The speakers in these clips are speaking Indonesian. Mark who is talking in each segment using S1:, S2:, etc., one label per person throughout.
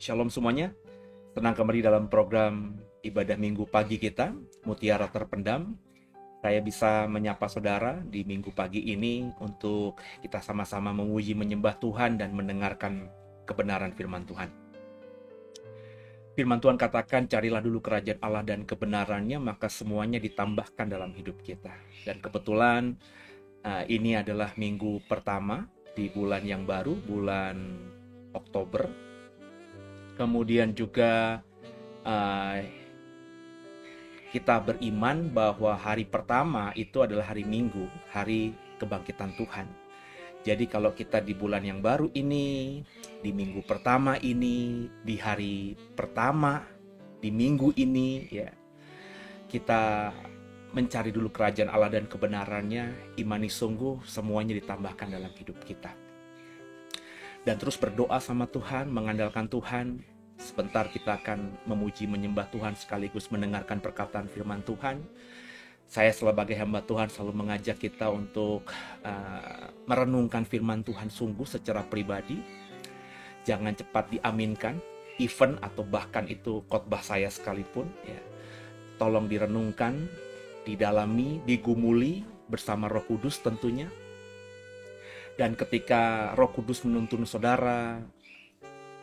S1: Shalom semuanya, senang kembali dalam program ibadah minggu pagi kita, Mutiara Terpendam. Saya bisa menyapa saudara di minggu pagi ini untuk kita sama-sama memuji menyembah Tuhan dan mendengarkan kebenaran firman Tuhan. Firman Tuhan katakan, carilah dulu kerajaan Allah dan kebenarannya, maka semuanya ditambahkan dalam hidup kita. Dan kebetulan ini adalah minggu pertama di bulan yang baru, bulan Oktober. Kemudian juga kita beriman bahwa hari pertama itu adalah hari Minggu, hari kebangkitan Tuhan. Jadi kalau kita di bulan yang baru ini, di minggu pertama ini, di hari pertama, di minggu ini, ya, kita mencari dulu kerajaan Allah dan kebenarannya, imani sungguh semuanya ditambahkan dalam hidup kita. Dan terus berdoa sama Tuhan, mengandalkan Tuhan. Sebentar kita akan memuji menyembah Tuhan sekaligus mendengarkan perkataan firman Tuhan. Saya sebagai hamba Tuhan selalu mengajak kita untuk merenungkan firman Tuhan sungguh secara pribadi. Jangan cepat diaminkan, even atau bahkan itu khotbah saya sekalipun. Ya. Tolong direnungkan, didalami, digumuli bersama Roh Kudus tentunya. Dan ketika Roh Kudus menuntun saudara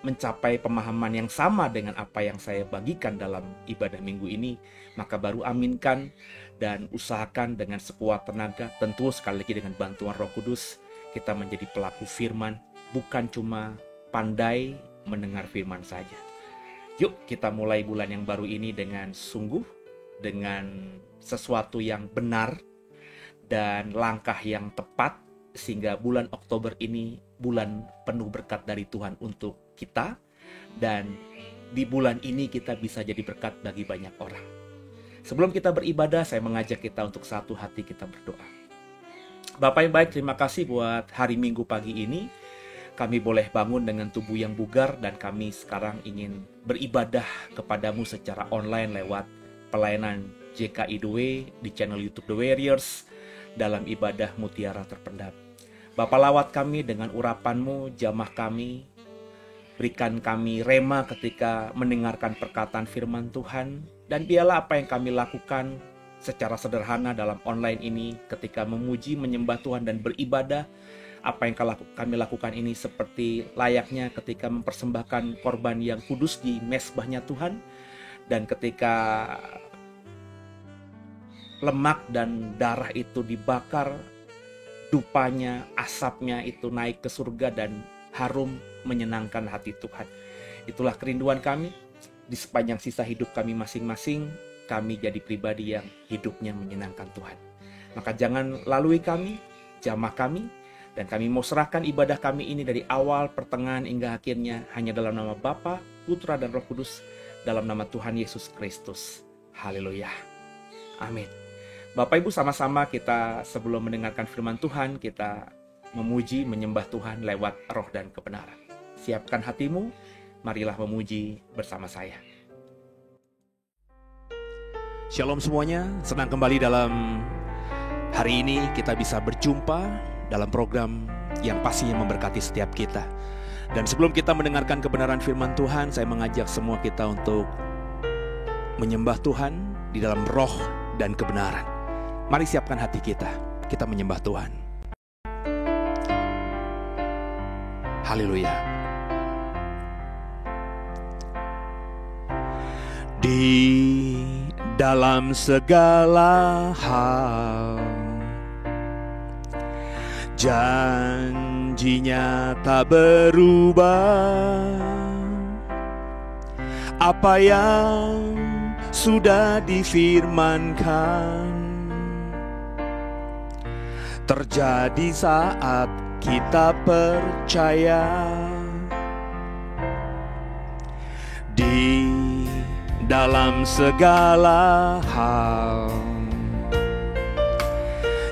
S1: mencapai pemahaman yang sama dengan apa yang saya bagikan dalam ibadah minggu ini, maka baru aminkan dan usahakan dengan sekuat tenaga, tentu sekali lagi dengan bantuan Roh Kudus, kita menjadi pelaku firman, bukan cuma pandai mendengar firman saja. Yuk kita mulai bulan yang baru ini dengan sungguh, dengan sesuatu yang benar dan langkah yang tepat, sehingga bulan Oktober ini bulan penuh berkat dari Tuhan untuk kita, dan di bulan ini kita bisa jadi berkat bagi banyak orang. Sebelum kita beribadah, saya mengajak kita untuk satu hati kita berdoa. Bapak yang baik, terima kasih buat hari Minggu pagi ini. Kami boleh bangun dengan tubuh yang bugar, dan kami sekarang ingin beribadah kepadamu secara online lewat pelayanan JKI The Way di channel YouTube The Warriors dalam ibadah Mutiara Terpendam. Bapa, lawat kami dengan urapan-Mu, jamah kami, berikan kami rema ketika mendengarkan perkataan firman Tuhan, dan biarlah apa yang kami lakukan secara sederhana dalam online ini ketika memuji, menyembah Tuhan dan beribadah, apa yang kami lakukan ini seperti layaknya ketika mempersembahkan korban yang kudus di mezbahnya Tuhan, dan ketika lemak dan darah itu dibakar, dupanya, asapnya itu naik ke surga dan harum menyenangkan hati Tuhan. Itulah kerinduan kami di sepanjang sisa hidup kami masing-masing. Kami jadi pribadi yang hidupnya menyenangkan Tuhan. Maka jangan lalui kami, jamah kami, dan kami mau serahkan ibadah kami ini dari awal, pertengahan hingga akhirnya hanya dalam nama Bapa, Putra dan Roh Kudus, dalam nama Tuhan Yesus Kristus. Haleluya. Amin. Bapak Ibu, sama-sama kita sebelum mendengarkan firman Tuhan, kita memuji, menyembah Tuhan lewat roh dan kebenaran. Siapkan hatimu, marilah memuji bersama saya. Shalom semuanya, senang kembali dalam hari ini kita bisa berjumpa dalam program yang pastinya memberkati setiap kita. Dan sebelum kita mendengarkan kebenaran firman Tuhan, saya mengajak semua kita untuk menyembah Tuhan di dalam roh dan kebenaran. Mari siapkan hati kita menyembah Tuhan. Haleluya. Di dalam segala hal, janjinya tak berubah. Apa yang sudah difirmankan terjadi saat kita percaya. Di dalam segala hal,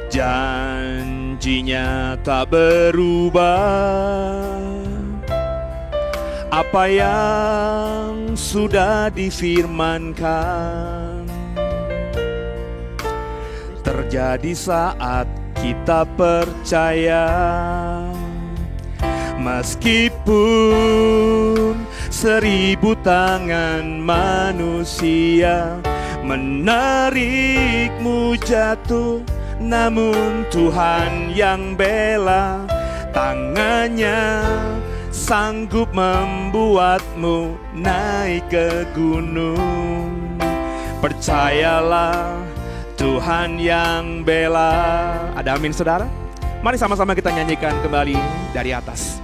S1: janjinya tak berubah. Apa yang sudah difirmankan terjadi saat kita percaya. Meskipun
S2: 1000 tangan manusia menarikmu jatuh, namun Tuhan yang bela. Tangannya sanggup membuatmu naik ke gunung. Percayalah, Tuhan yang bela. Ada amin, saudara? Mari sama-sama kita nyanyikan kembali dari atas.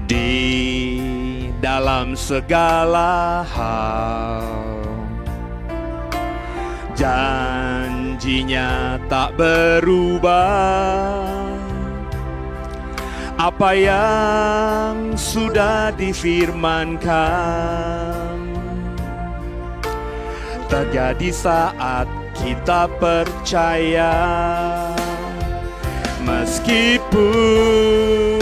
S2: Di dalam segala hal, janjinya tak berubah. Apa yang sudah difirmankan terjadi saat kita percaya. Meskipun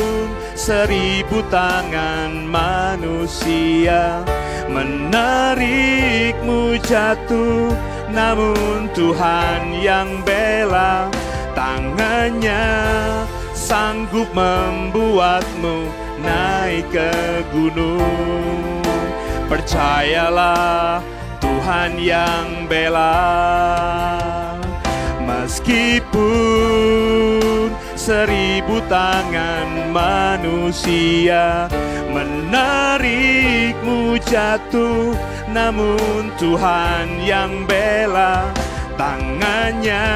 S2: 1000 tangan manusia menarikmu jatuh, namun Tuhan yang bela. Tangannya sanggup membuatmu naik ke gunung. Percayalah, Tuhan yang bela. Meskipun 1000 tangan manusia menarikmu jatuh, namun Tuhan yang bela. Tangannya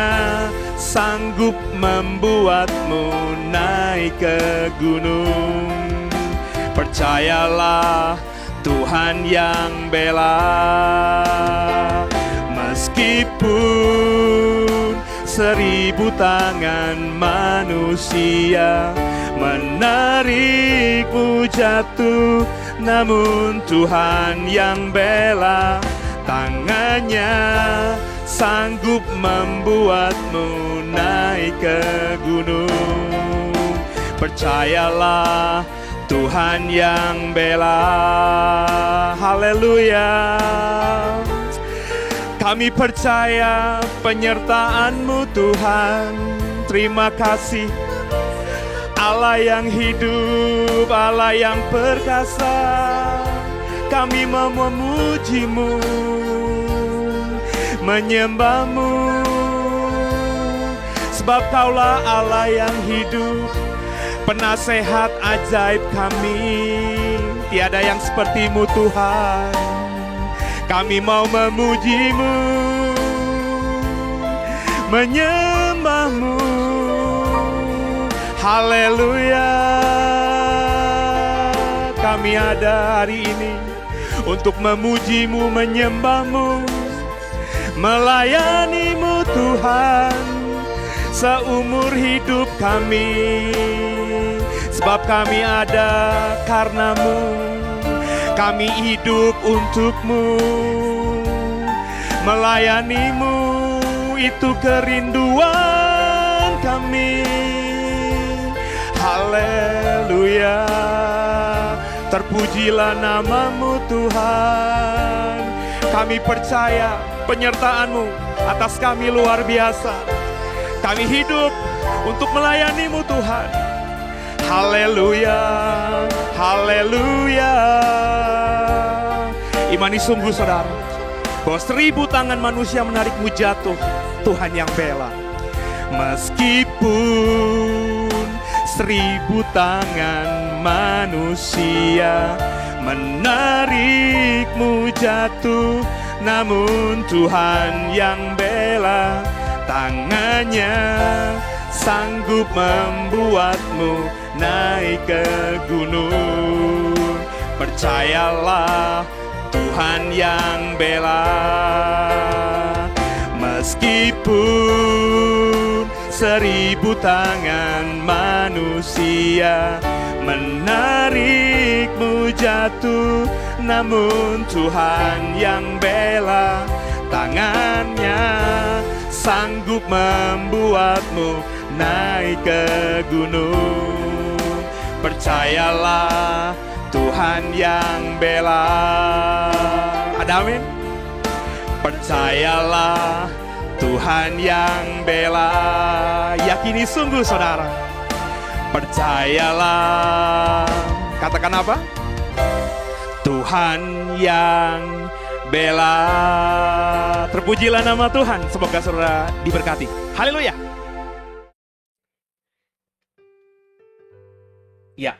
S2: sanggup membuatmu naik ke gunung. Percayalah, Tuhan yang bela. Meskipun 1000 tangan manusia menarikmu jatuh, namun Tuhan yang bela. Tangannya sanggup membuatmu naik ke gunung. Percayalah, Tuhan yang bela. Haleluya. Kami percaya penyertaan-Mu Tuhan. Terima kasih Allah yang hidup, Allah yang perkasa. Kami mau memuji-Mu, menyembah-Mu, sebab Kaulah Allah yang hidup, penasehat ajaib kami. Tiada yang seperti-Mu Tuhan. Kami mau memuji-Mu, menyembah-Mu. Haleluya. Kami ada hari ini untuk memuji-Mu, menyembah-Mu, melayani-Mu Tuhan seumur hidup kami. Sebab kami ada karena-Mu, kami hidup untuk-Mu, melayani-Mu itu kerinduan kami. Haleluya. Terpujilah nama-Mu Tuhan. Kami percaya penyertaan-Mu atas kami luar biasa. Kami hidup untuk melayani-Mu Tuhan. Haleluya. Haleluya. Imani sungguh saudara, bahwa 1000 tangan manusia menarikmu jatuh, Tuhan yang bela. Meskipun 1000 tangan manusia menarikmu jatuh, namun Tuhan yang bela. Tangannya sanggup membuatmu naik ke gunung. Percayalah, Tuhan yang bela. Meskipun 1000 tangan manusia menarikmu jatuh, namun Tuhan yang bela. Tangannya sanggup membuatmu naik ke gunung. Percayalah, Tuhan yang bela. Ada amin? Percayalah, Tuhan yang bela. Yakini sungguh saudara. Percayalah. Katakan apa? Tuhan yang bela. Terpujilah nama Tuhan. Semoga saudara diberkati. Haleluya.
S1: Ya,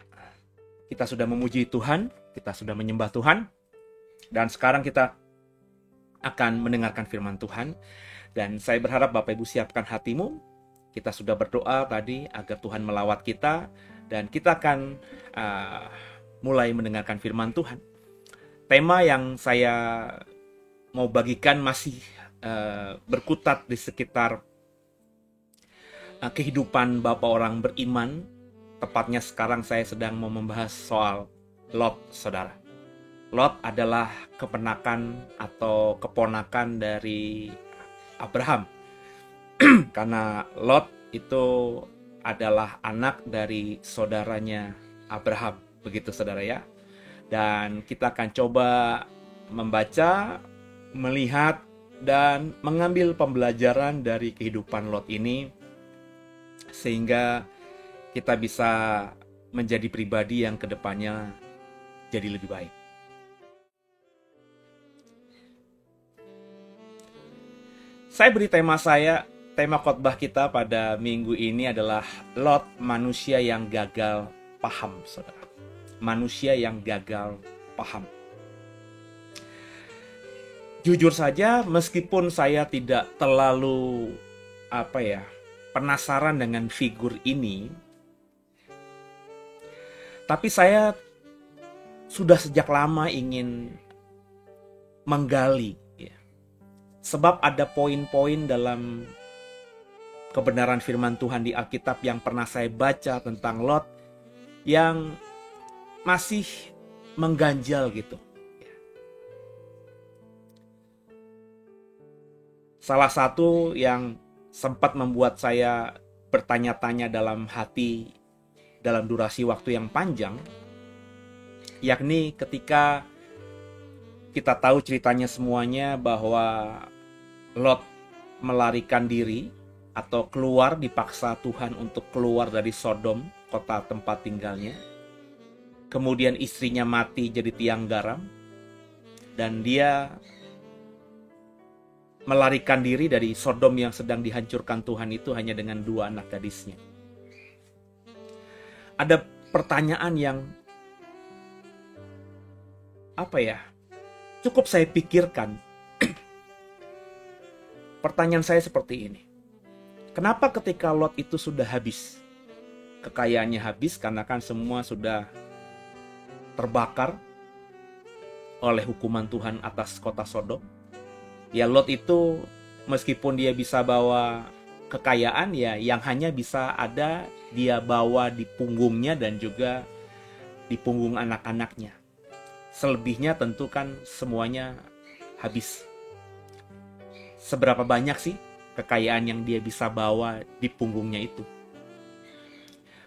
S1: kita sudah memuji Tuhan, kita sudah menyembah Tuhan, dan sekarang kita akan mendengarkan firman Tuhan. Dan saya berharap Bapak Ibu siapkan hatimu. Kita sudah berdoa tadi agar Tuhan melawat kita, dan kita akan mulai mendengarkan firman Tuhan. Tema yang saya mau bagikan masih berkutat di sekitar kehidupan Bapak orang beriman. Tepatnya sekarang saya sedang mau membahas soal Lot, saudara. Lot adalah keponakan atau keponakan dari Abraham. Karena Lot itu adalah anak dari saudaranya Abraham. Begitu saudara ya. Dan kita akan coba membaca, melihat, dan mengambil pembelajaran dari kehidupan Lot ini, sehingga kita bisa menjadi pribadi yang kedepannya jadi lebih baik. Saya beri tema khotbah kita pada minggu ini adalah Lot, manusia yang gagal paham, saudara. Manusia yang gagal paham. Jujur saja, meskipun saya tidak terlalu penasaran dengan figur ini, tapi saya sudah sejak lama ingin menggali, ya. Sebab ada poin-poin dalam kebenaran firman Tuhan di Alkitab yang pernah saya baca tentang Lot yang masih mengganjal gitu. Salah satu yang sempat membuat saya bertanya-tanya dalam hati dalam durasi waktu yang panjang, yakni ketika kita tahu ceritanya semuanya bahwa Lot melarikan diri atau keluar, dipaksa Tuhan untuk keluar dari Sodom, kota tempat tinggalnya. Kemudian istrinya mati jadi tiang garam, dan dia melarikan diri dari Sodom yang sedang dihancurkan Tuhan itu hanya dengan 2 anak gadisnya. Ada pertanyaan yang cukup saya pikirkan. Pertanyaan saya seperti ini. Kenapa ketika Lot itu sudah habis, kekayaannya habis karena kan semua sudah terbakar oleh hukuman Tuhan atas kota Sodom, ya Lot itu meskipun dia bisa bawa kekayaan, ya yang hanya bisa ada dia bawa di punggungnya dan juga di punggung anak-anaknya. Selebihnya tentu kan semuanya habis. Seberapa banyak sih kekayaan yang dia bisa bawa di punggungnya itu?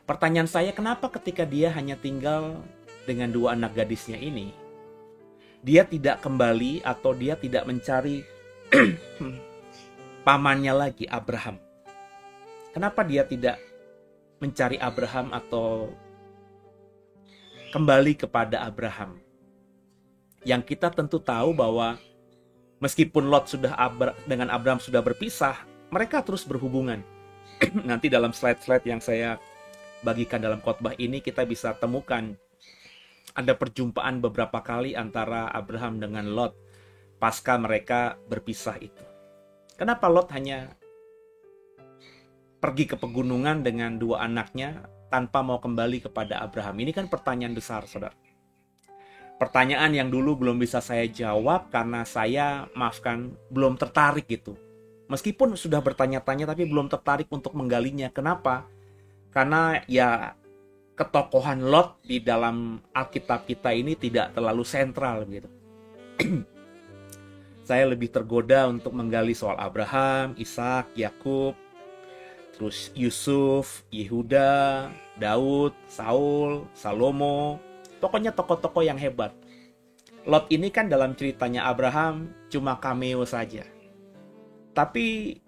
S1: Pertanyaan saya, kenapa ketika dia hanya tinggal dengan 2 anak gadisnya ini, dia tidak kembali atau dia tidak mencari pamannya lagi, Abraham? Kenapa dia tidak mencari Abraham atau kembali kepada Abraham? Yang kita tentu tahu bahwa meskipun Lot dengan Abraham sudah berpisah, mereka terus berhubungan. Nanti dalam slide-slide yang saya bagikan dalam khotbah ini, kita bisa temukan ada perjumpaan beberapa kali antara Abraham dengan Lot pasca mereka berpisah itu. Kenapa Lot hanya pergi ke pegunungan dengan 2 anaknya tanpa mau kembali kepada Abraham? Ini kan pertanyaan besar, saudara. Pertanyaan yang dulu belum bisa saya jawab karena saya, belum tertarik gitu. Meskipun sudah bertanya-tanya tapi belum tertarik untuk menggalinya. Kenapa? Karena ya ketokohan Lot di dalam Alkitab kita ini tidak terlalu sentral gitu. Saya lebih tergoda untuk menggali soal Abraham, Ishak, Yakub, terus Yusuf, Yehuda, Daud, Saul, Salomo. Pokoknya tokoh-tokoh yang hebat. Lot ini kan dalam ceritanya Abraham cuma cameo saja. Tapi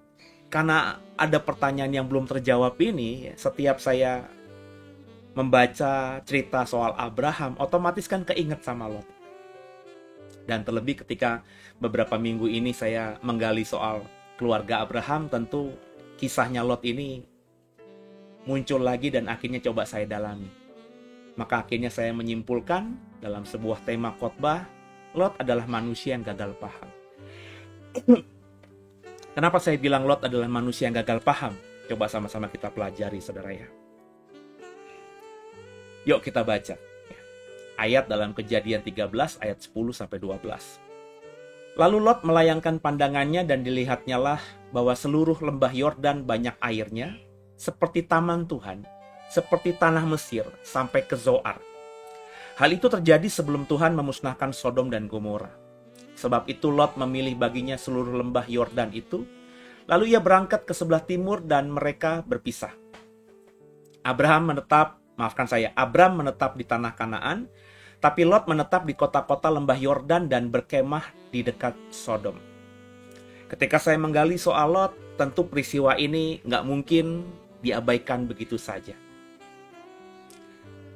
S1: karena ada pertanyaan yang belum terjawab ini, setiap saya membaca cerita soal Abraham, otomatis kan keinget sama Lot. Dan terlebih ketika beberapa minggu ini saya menggali soal keluarga Abraham, tentu kisahnya Lot ini muncul lagi dan akhirnya coba saya dalami. Maka akhirnya saya menyimpulkan dalam sebuah tema khotbah, Lot adalah manusia yang gagal paham. Kenapa saya bilang Lot adalah manusia yang gagal paham? Coba sama-sama kita pelajari, saudara ya. Yuk kita baca. Ayat dalam Kejadian 13 ayat 10-12. Lalu Lot melayangkan pandangannya dan dilihatnyalah bahwa seluruh lembah Yordan banyak airnya, seperti taman Tuhan, seperti tanah Mesir, sampai ke Zoar. Hal itu terjadi sebelum Tuhan memusnahkan Sodom dan Gomora. Sebab itu Lot memilih baginya seluruh lembah Yordan itu, lalu ia berangkat ke sebelah timur dan mereka berpisah. Abram menetap di tanah Kanaan, tapi Lot menetap di kota-kota lembah Yordan dan berkemah di dekat Sodom. Ketika saya menggali soal Lot, tentu peristiwa ini nggak mungkin diabaikan begitu saja.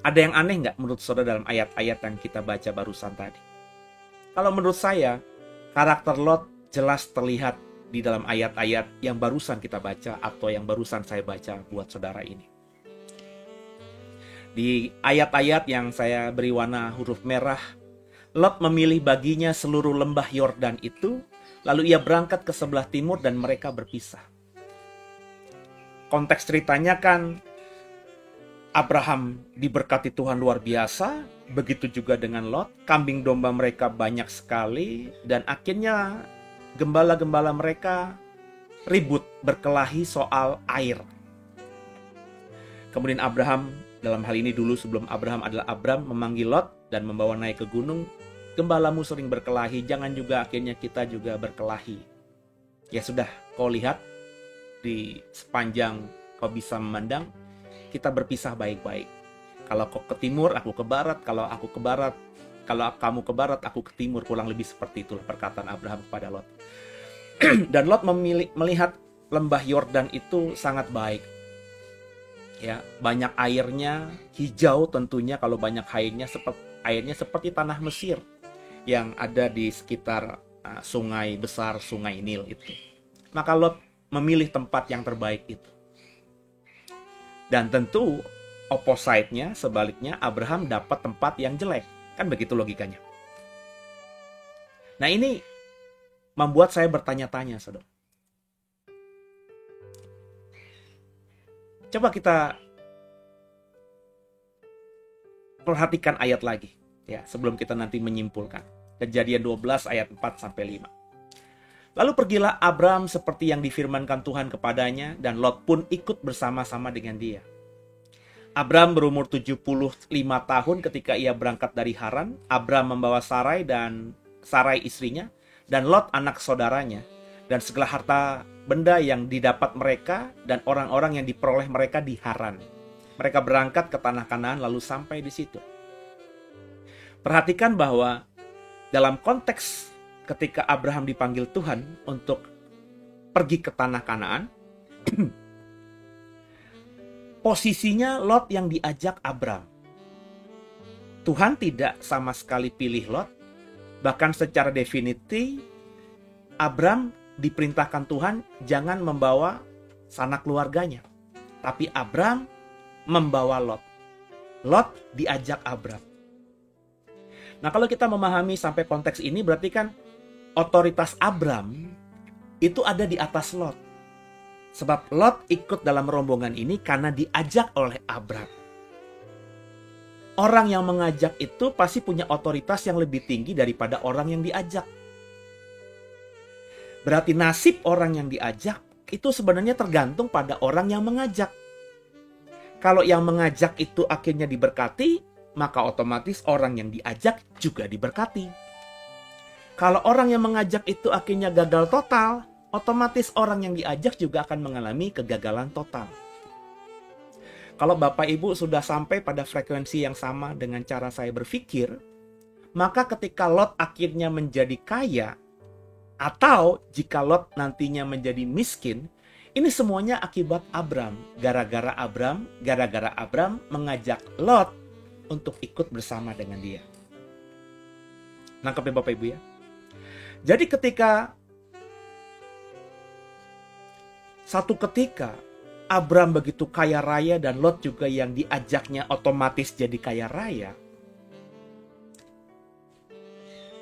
S1: Ada yang aneh nggak menurut saudara dalam ayat-ayat yang kita baca barusan tadi? Kalau menurut saya, karakter Lot jelas terlihat di dalam ayat-ayat yang barusan kita baca atau yang barusan saya baca buat saudara ini. Di ayat-ayat yang saya beri warna huruf merah, Lot memilih baginya seluruh lembah Yordan itu, lalu ia berangkat ke sebelah timur dan mereka berpisah. Konteks ceritanya kan Abraham diberkati Tuhan luar biasa, begitu juga dengan Lot, kambing domba mereka banyak sekali, dan akhirnya gembala-gembala mereka ribut berkelahi soal air. Kemudian Abraham, dalam hal ini dulu sebelum Abraham adalah Abram, memanggil Lot dan membawa naik ke gunung. Gembalamu sering berkelahi, jangan juga akhirnya kita juga berkelahi. Ya sudah, kau lihat di sepanjang kau bisa memandang, kita berpisah baik-baik. Kalau kau ke timur, aku ke barat. Kalau kamu ke barat, aku ke timur. Kurang lebih seperti itulah perkataan Abraham kepada Lot. Dan Lot melihat lembah Yordan itu sangat baik. Ya, banyak airnya, hijau tentunya. Kalau banyak airnya seperti tanah Mesir yang ada di sekitar sungai besar, sungai Nil itu. Maka Lot memilih tempat yang terbaik itu. Dan tentu opposite-nya, sebaliknya, Abraham dapat tempat yang jelek. Kan begitu logikanya. Nah, ini membuat saya bertanya-tanya, saudara. Coba kita perhatikan ayat lagi, ya, sebelum kita nanti menyimpulkan. Kejadian 12 ayat 4-5. Lalu pergilah Abram seperti yang difirmankan Tuhan kepadanya, dan Lot pun ikut bersama-sama dengan dia. Abram berumur 75 tahun ketika ia berangkat dari Haran. Abram membawa Sarai istrinya, dan Lot anak saudaranya, dan segala harta benda yang didapat mereka dan orang-orang yang diperoleh mereka di Haran. Mereka berangkat ke tanah Kanaan lalu sampai di situ. Perhatikan bahwa dalam konteks ketika Abraham dipanggil Tuhan untuk pergi ke tanah Kanaan, posisinya Lot yang diajak Abram. Tuhan tidak sama sekali pilih Lot, bahkan secara definitif Abram diperintahkan Tuhan jangan membawa sanak keluarganya, tapi Abram membawa Lot. Lot diajak Abram. Nah, kalau kita memahami sampai konteks ini, berarti kan otoritas Abram itu ada di atas Lot. Sebab Lot ikut dalam rombongan ini karena diajak oleh Abram. Orang yang mengajak itu pasti punya otoritas yang lebih tinggi daripada orang yang diajak. Berarti nasib orang yang diajak itu sebenarnya tergantung pada orang yang mengajak. Kalau yang mengajak itu akhirnya diberkati, maka otomatis orang yang diajak juga diberkati. Kalau orang yang mengajak itu akhirnya gagal total, otomatis orang yang diajak juga akan mengalami kegagalan total. Kalau Bapak Ibu sudah sampai pada frekuensi yang sama dengan cara saya berpikir, maka ketika Lot akhirnya menjadi kaya, atau jika Lot nantinya menjadi miskin, ini semuanya akibat Abram. Gara-gara Abram mengajak Lot untuk ikut bersama dengan dia. Nangkep ya Bapak Ibu ya. Jadi satu ketika Abram begitu kaya raya dan Lot juga yang diajaknya otomatis jadi kaya raya.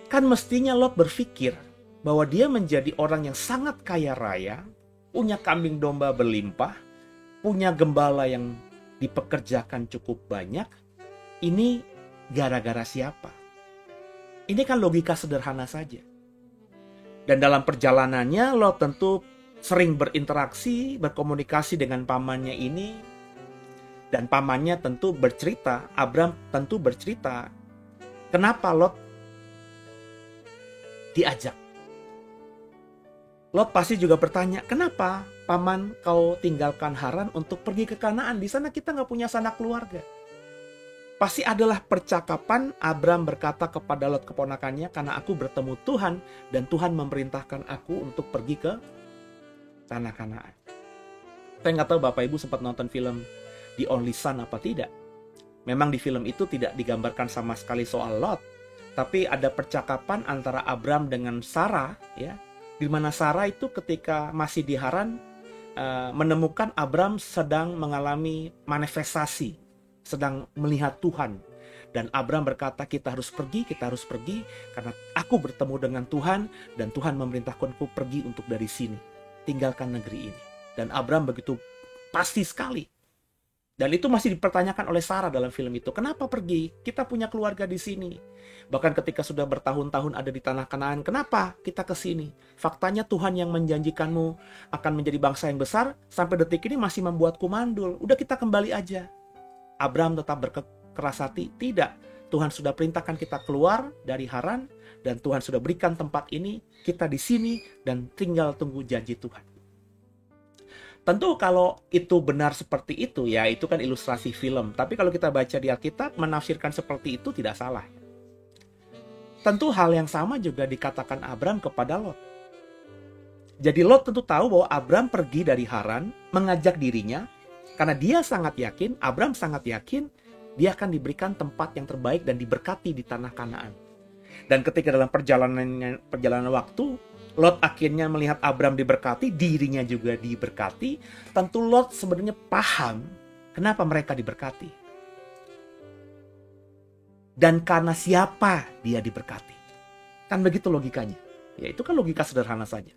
S1: Kan mestinya Lot berpikir bahwa dia menjadi orang yang sangat kaya raya, punya kambing domba berlimpah, punya gembala yang dipekerjakan cukup banyak. Ini gara-gara siapa? Ini kan logika sederhana saja. Dan dalam perjalanannya Lot tentu sering berinteraksi, berkomunikasi dengan pamannya ini. Dan pamannya tentu bercerita, Abram tentu bercerita, kenapa Lot diajak. Lot pasti juga bertanya, kenapa paman kau tinggalkan Haran untuk pergi ke Kanaan? Di sana kita nggak punya sanak keluarga. Pasti adalah percakapan Abram berkata kepada Lot keponakannya, karena aku bertemu Tuhan dan Tuhan memerintahkan aku untuk pergi ke tanah Kanaan. Saya nggak tahu Bapak Ibu sempat nonton film The Only Son apa tidak. Memang di film itu tidak digambarkan sama sekali soal Lot, tapi ada percakapan antara Abram dengan Sarah, ya, di mana Sarah itu ketika masih di Haran menemukan Abram sedang mengalami manifestasi, sedang melihat Tuhan. Dan Abram berkata, kita harus pergi karena aku bertemu dengan Tuhan dan Tuhan memerintahkanku pergi untuk dari sini, tinggalkan negeri ini. Dan Abram begitu pasti sekali. Dan itu masih dipertanyakan oleh Sarah dalam film itu. Kenapa pergi? Kita punya keluarga di sini. Bahkan ketika sudah bertahun-tahun ada di tanah Kanaan, kenapa kita ke sini? Faktanya Tuhan yang menjanjikanmu akan menjadi bangsa yang besar, sampai detik ini masih membuatku mandul. Udah kita kembali aja. Abram tetap berkeras hati, tidak. Tuhan sudah perintahkan kita keluar dari Haran dan Tuhan sudah berikan tempat ini, kita di sini dan tinggal tunggu janji Tuhan. Tentu kalau itu benar seperti itu, ya itu kan ilustrasi film. Tapi kalau kita baca di Alkitab, menafsirkan seperti itu tidak salah. Tentu hal yang sama juga dikatakan Abram kepada Lot. Jadi Lot tentu tahu bahwa Abram pergi dari Haran, mengajak dirinya, karena dia sangat yakin, Abram sangat yakin, dia akan diberikan tempat yang terbaik dan diberkati di tanah Kanaan. Dan ketika dalam perjalanan waktu, Lot akhirnya melihat Abram diberkati, dirinya juga diberkati. Tentu Lot sebenarnya paham kenapa mereka diberkati. Dan karena siapa dia diberkati. Kan begitu logikanya. Ya itu kan logika sederhana saja.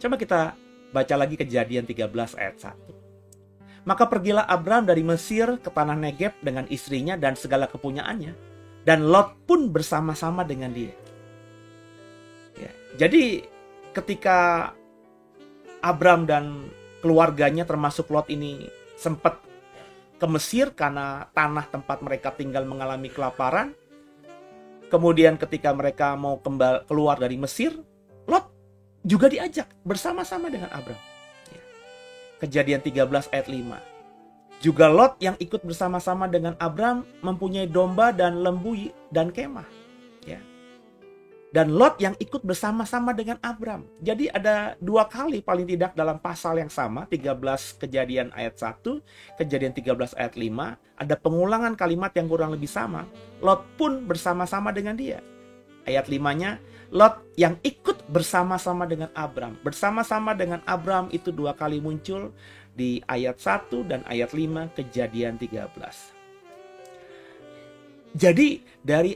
S1: Coba kita baca lagi Kejadian 13 ayat 1. Maka pergilah Abram dari Mesir ke tanah Negeb dengan istrinya dan segala kepunyaannya. Dan Lot pun bersama-sama dengan dia. Ya, jadi ketika Abram dan keluarganya termasuk Lot ini sempat ke Mesir karena tanah tempat mereka tinggal mengalami kelaparan. Kemudian ketika mereka mau keluar dari Mesir, Lot juga diajak bersama-sama dengan Abram. Kejadian 13 ayat 5. Juga Lot yang ikut bersama-sama dengan Abram mempunyai domba dan lembu dan kemah. Ya. Dan Lot yang ikut bersama-sama dengan Abram. Jadi ada dua kali paling tidak dalam pasal yang sama, 13 Kejadian ayat 1, Kejadian 13 ayat 5, ada pengulangan kalimat yang kurang lebih sama. Lot pun bersama-sama dengan dia. Ayat 5-nya, Lot yang ikut bersama-sama dengan Abram. Bersama-sama dengan Abram itu dua kali muncul di ayat 1 dan ayat 5 Kejadian 13. Jadi dari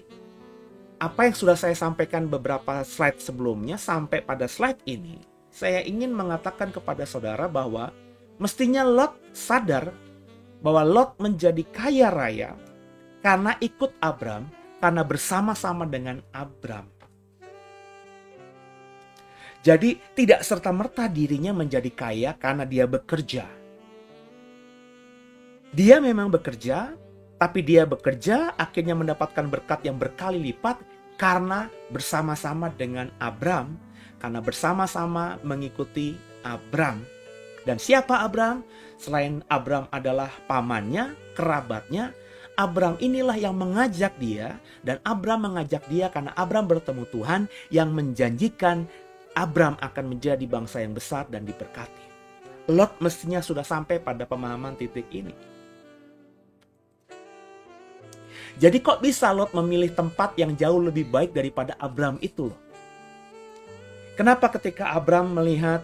S1: apa yang sudah saya sampaikan beberapa slide sebelumnya sampai pada slide ini, saya ingin mengatakan kepada saudara bahwa mestinya Lot sadar bahwa Lot menjadi kaya raya karena ikut Abram, karena bersama-sama dengan Abram. Jadi tidak serta-merta dirinya menjadi kaya karena dia bekerja. Dia memang bekerja, tapi dia bekerja akhirnya mendapatkan berkat yang berkali lipat karena bersama-sama dengan Abram, karena bersama-sama mengikuti Abram. Dan siapa Abram? Selain Abram adalah pamannya, kerabatnya, Abram inilah yang mengajak dia, dan Abram mengajak dia karena Abram bertemu Tuhan yang menjanjikan Abram akan menjadi bangsa yang besar dan diberkati. Lot mestinya sudah sampai pada pemahaman titik ini. Jadi kok bisa Lot memilih tempat yang jauh lebih baik daripada Abram itu loh? Kenapa ketika Abram melihat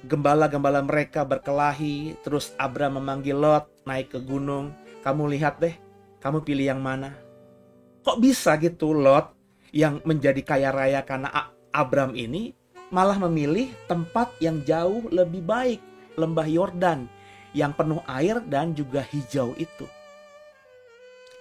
S1: gembala-gembala mereka berkelahi, terus Abram memanggil Lot naik ke gunung, kamu lihat deh, kamu pilih yang mana? Kok bisa gitu Lot yang menjadi kaya raya karena Abram ini malah memilih tempat yang jauh lebih baik, lembah Yordan yang penuh air dan juga hijau itu.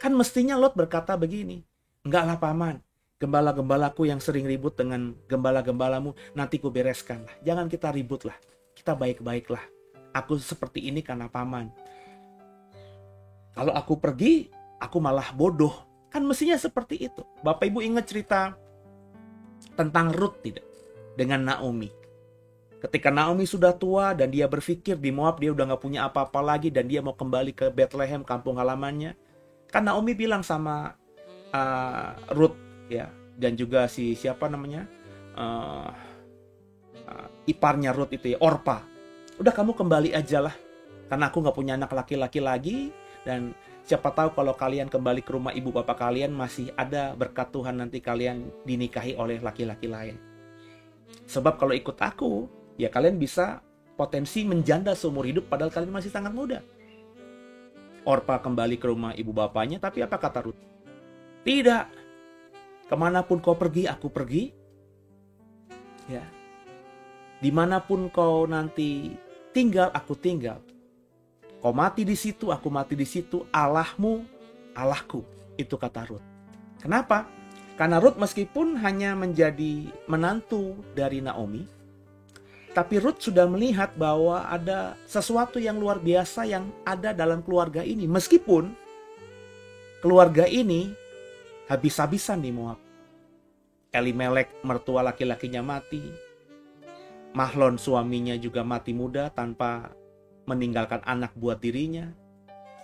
S1: Kan mestinya Lot berkata begini, enggaklah paman, gembala-gembalaku yang sering ribut dengan gembala-gembalamu nanti ku bereskan lah. Jangan kita ribut lah, kita baik-baiklah. Aku seperti ini karena paman. Kalau aku pergi, aku malah bodoh. Kan mestinya seperti itu. Bapak Ibu ingat cerita tentang Ruth tidak? Dengan Naomi. Ketika Naomi sudah tua dan dia berpikir di Moab dia udah gak punya apa-apa lagi dan dia mau kembali ke Bethlehem, kampung halamannya. Kan Naomi bilang sama Ruth ya, dan juga siapa namanya? Iparnya Ruth itu ya, Orpa. Udah kamu kembali aja lah. Karena aku gak punya anak laki-laki lagi dan siapa tahu kalau kalian kembali ke rumah ibu bapak kalian masih ada berkat Tuhan nanti kalian dinikahi oleh laki-laki lain. Sebab kalau ikut aku, ya kalian bisa potensi menjanda seumur hidup padahal kalian masih sangat muda. Orpa kembali ke rumah ibu bapaknya, tapi apa kata Ruth? Tidak. Kemanapun kau pergi, aku pergi. Ya. Dimanapun kau nanti tinggal, aku tinggal. Kau mati di situ, aku mati di situ. Allahmu, Allahku. Itu kata Ruth. Kenapa? Karena Ruth meskipun hanya menjadi menantu dari Naomi, tapi Ruth sudah melihat bahwa ada sesuatu yang luar biasa yang ada dalam keluarga ini. Meskipun keluarga ini habis-habisan di Moab. Elimelek mertua laki-lakinya mati. Mahlon suaminya juga mati muda tanpa meninggalkan anak buat dirinya.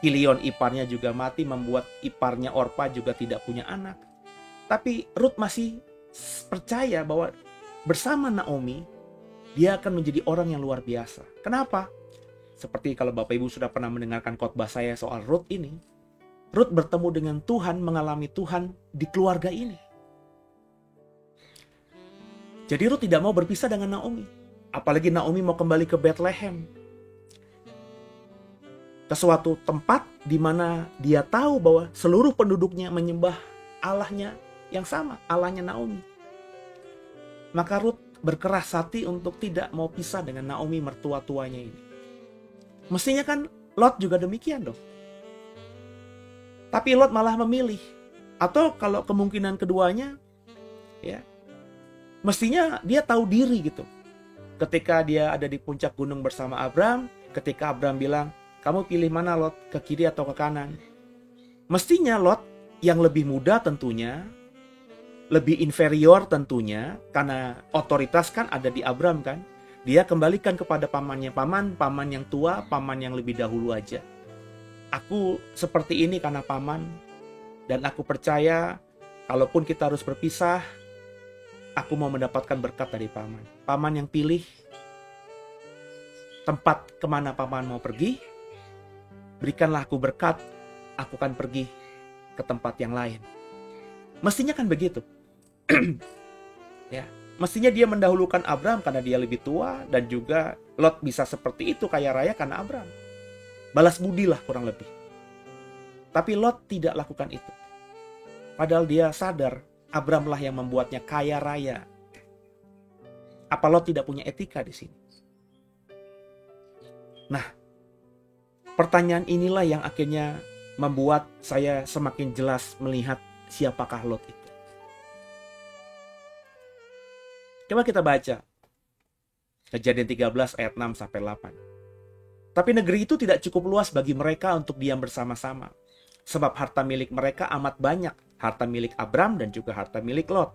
S1: Kilion iparnya juga mati membuat iparnya Orpa juga tidak punya anak. Tapi Ruth masih percaya bahwa bersama Naomi, dia akan menjadi orang yang luar biasa. Kenapa? Seperti kalau Bapak Ibu sudah pernah mendengarkan khotbah saya soal Ruth ini. Ruth bertemu dengan Tuhan, mengalami Tuhan di keluarga ini. Jadi Ruth tidak mau berpisah dengan Naomi. Apalagi Naomi mau kembali ke Bethlehem. Ke suatu tempat di mana dia tahu bahwa seluruh penduduknya menyembah Allahnya yang sama, Allahnya Naomi. Maka Ruth berkeras hati untuk tidak mau pisah dengan Naomi mertua-tuanya ini. Mestinya kan Lot juga demikian dong. Tapi Lot malah memilih. Atau kalau kemungkinan keduanya, ya, mestinya dia tahu diri gitu. Ketika dia ada di puncak gunung bersama Abram, ketika Abram bilang, kamu pilih mana Lot, ke kiri atau ke kanan? Mestinya Lot yang lebih muda tentunya, lebih inferior tentunya, karena otoritas kan ada di Abram kan. Dia kembalikan kepada pamannya, paman yang tua, paman yang lebih dahulu aja. Aku seperti ini karena paman, dan aku percaya kalaupun kita harus berpisah, aku mau mendapatkan berkat dari paman. Paman yang pilih tempat kemana paman mau pergi, berikanlah aku berkat, aku akan pergi ke tempat yang lain. Mestinya kan begitu. Ya, mestinya dia mendahulukan Abram karena dia lebih tua, dan juga Lot bisa seperti itu kaya raya karena Abram. Balas budi lah kurang lebih. Tapi Lot tidak lakukan itu. Padahal dia sadar Abram lah yang membuatnya kaya raya. Apa Lot tidak punya etika di sini? Nah, pertanyaan inilah yang akhirnya membuat saya semakin jelas melihat siapakah Lot itu. Coba kita baca Kejadian 13 ayat 6 sampai 8. Tapi negeri itu tidak cukup luas bagi mereka untuk diam bersama-sama. Sebab harta milik mereka amat banyak, harta milik Abram dan juga harta milik Lot.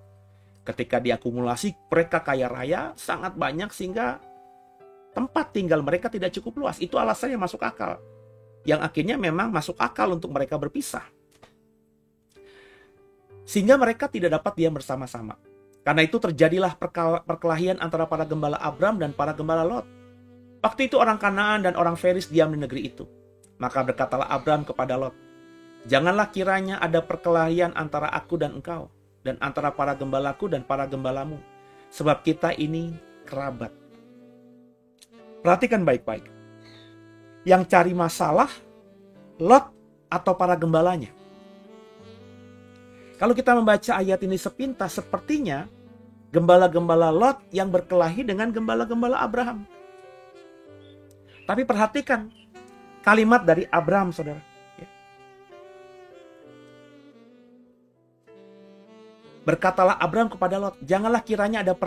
S1: Ketika diakumulasi, mereka kaya raya sangat banyak sehingga tempat tinggal mereka tidak cukup luas. Itu alasannya masuk akal. Yang akhirnya memang masuk akal untuk mereka berpisah. Sehingga mereka tidak dapat diam bersama-sama. Karena itu terjadilah perkelahian antara para gembala Abram dan para gembala Lot. Waktu itu orang Kanaan dan orang Feris diam di negeri itu. Maka berkatalah Abram kepada Lot, Janganlah kiranya ada perkelahian antara aku dan engkau, dan antara para gembalaku dan para gembalamu, sebab kita ini kerabat. Perhatikan baik-baik. Yang cari masalah, Lot atau para gembalanya? Kalau kita membaca ayat ini sepintas, sepertinya gembala-gembala Lot yang berkelahi dengan gembala-gembala Abraham. Tapi perhatikan kalimat dari Abraham, saudara. Berkatalah Abraham kepada Lot, janganlah kiranya ada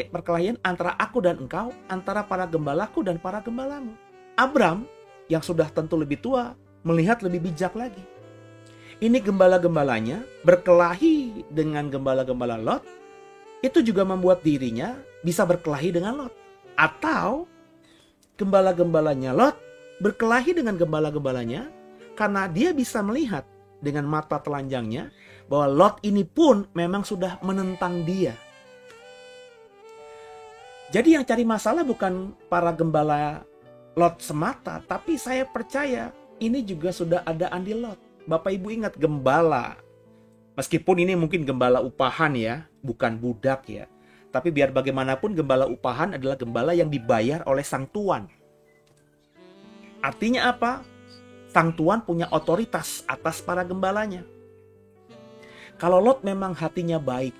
S1: perkelahian antara aku dan engkau, antara para gembalaku dan para gembalamu. Abraham yang sudah tentu lebih tua, melihat lebih bijak lagi. Ini gembala-gembalanya berkelahi dengan gembala-gembala Lot, itu juga membuat dirinya bisa berkelahi dengan Lot. Atau gembala-gembalanya Lot berkelahi dengan gembala-gembalanya karena dia bisa melihat dengan mata telanjangnya bahwa Lot ini pun memang sudah menentang dia. Jadi yang cari masalah bukan para gembala Lot semata, tapi saya percaya ini juga sudah ada andil Lot. Bapak Ibu ingat gembala, meskipun ini mungkin gembala upahan ya, bukan budak ya. Tapi biar bagaimanapun gembala upahan adalah gembala yang dibayar oleh sang tuan. Artinya apa? Sang tuan punya otoritas atas para gembalanya. Kalau Lot memang hatinya baik,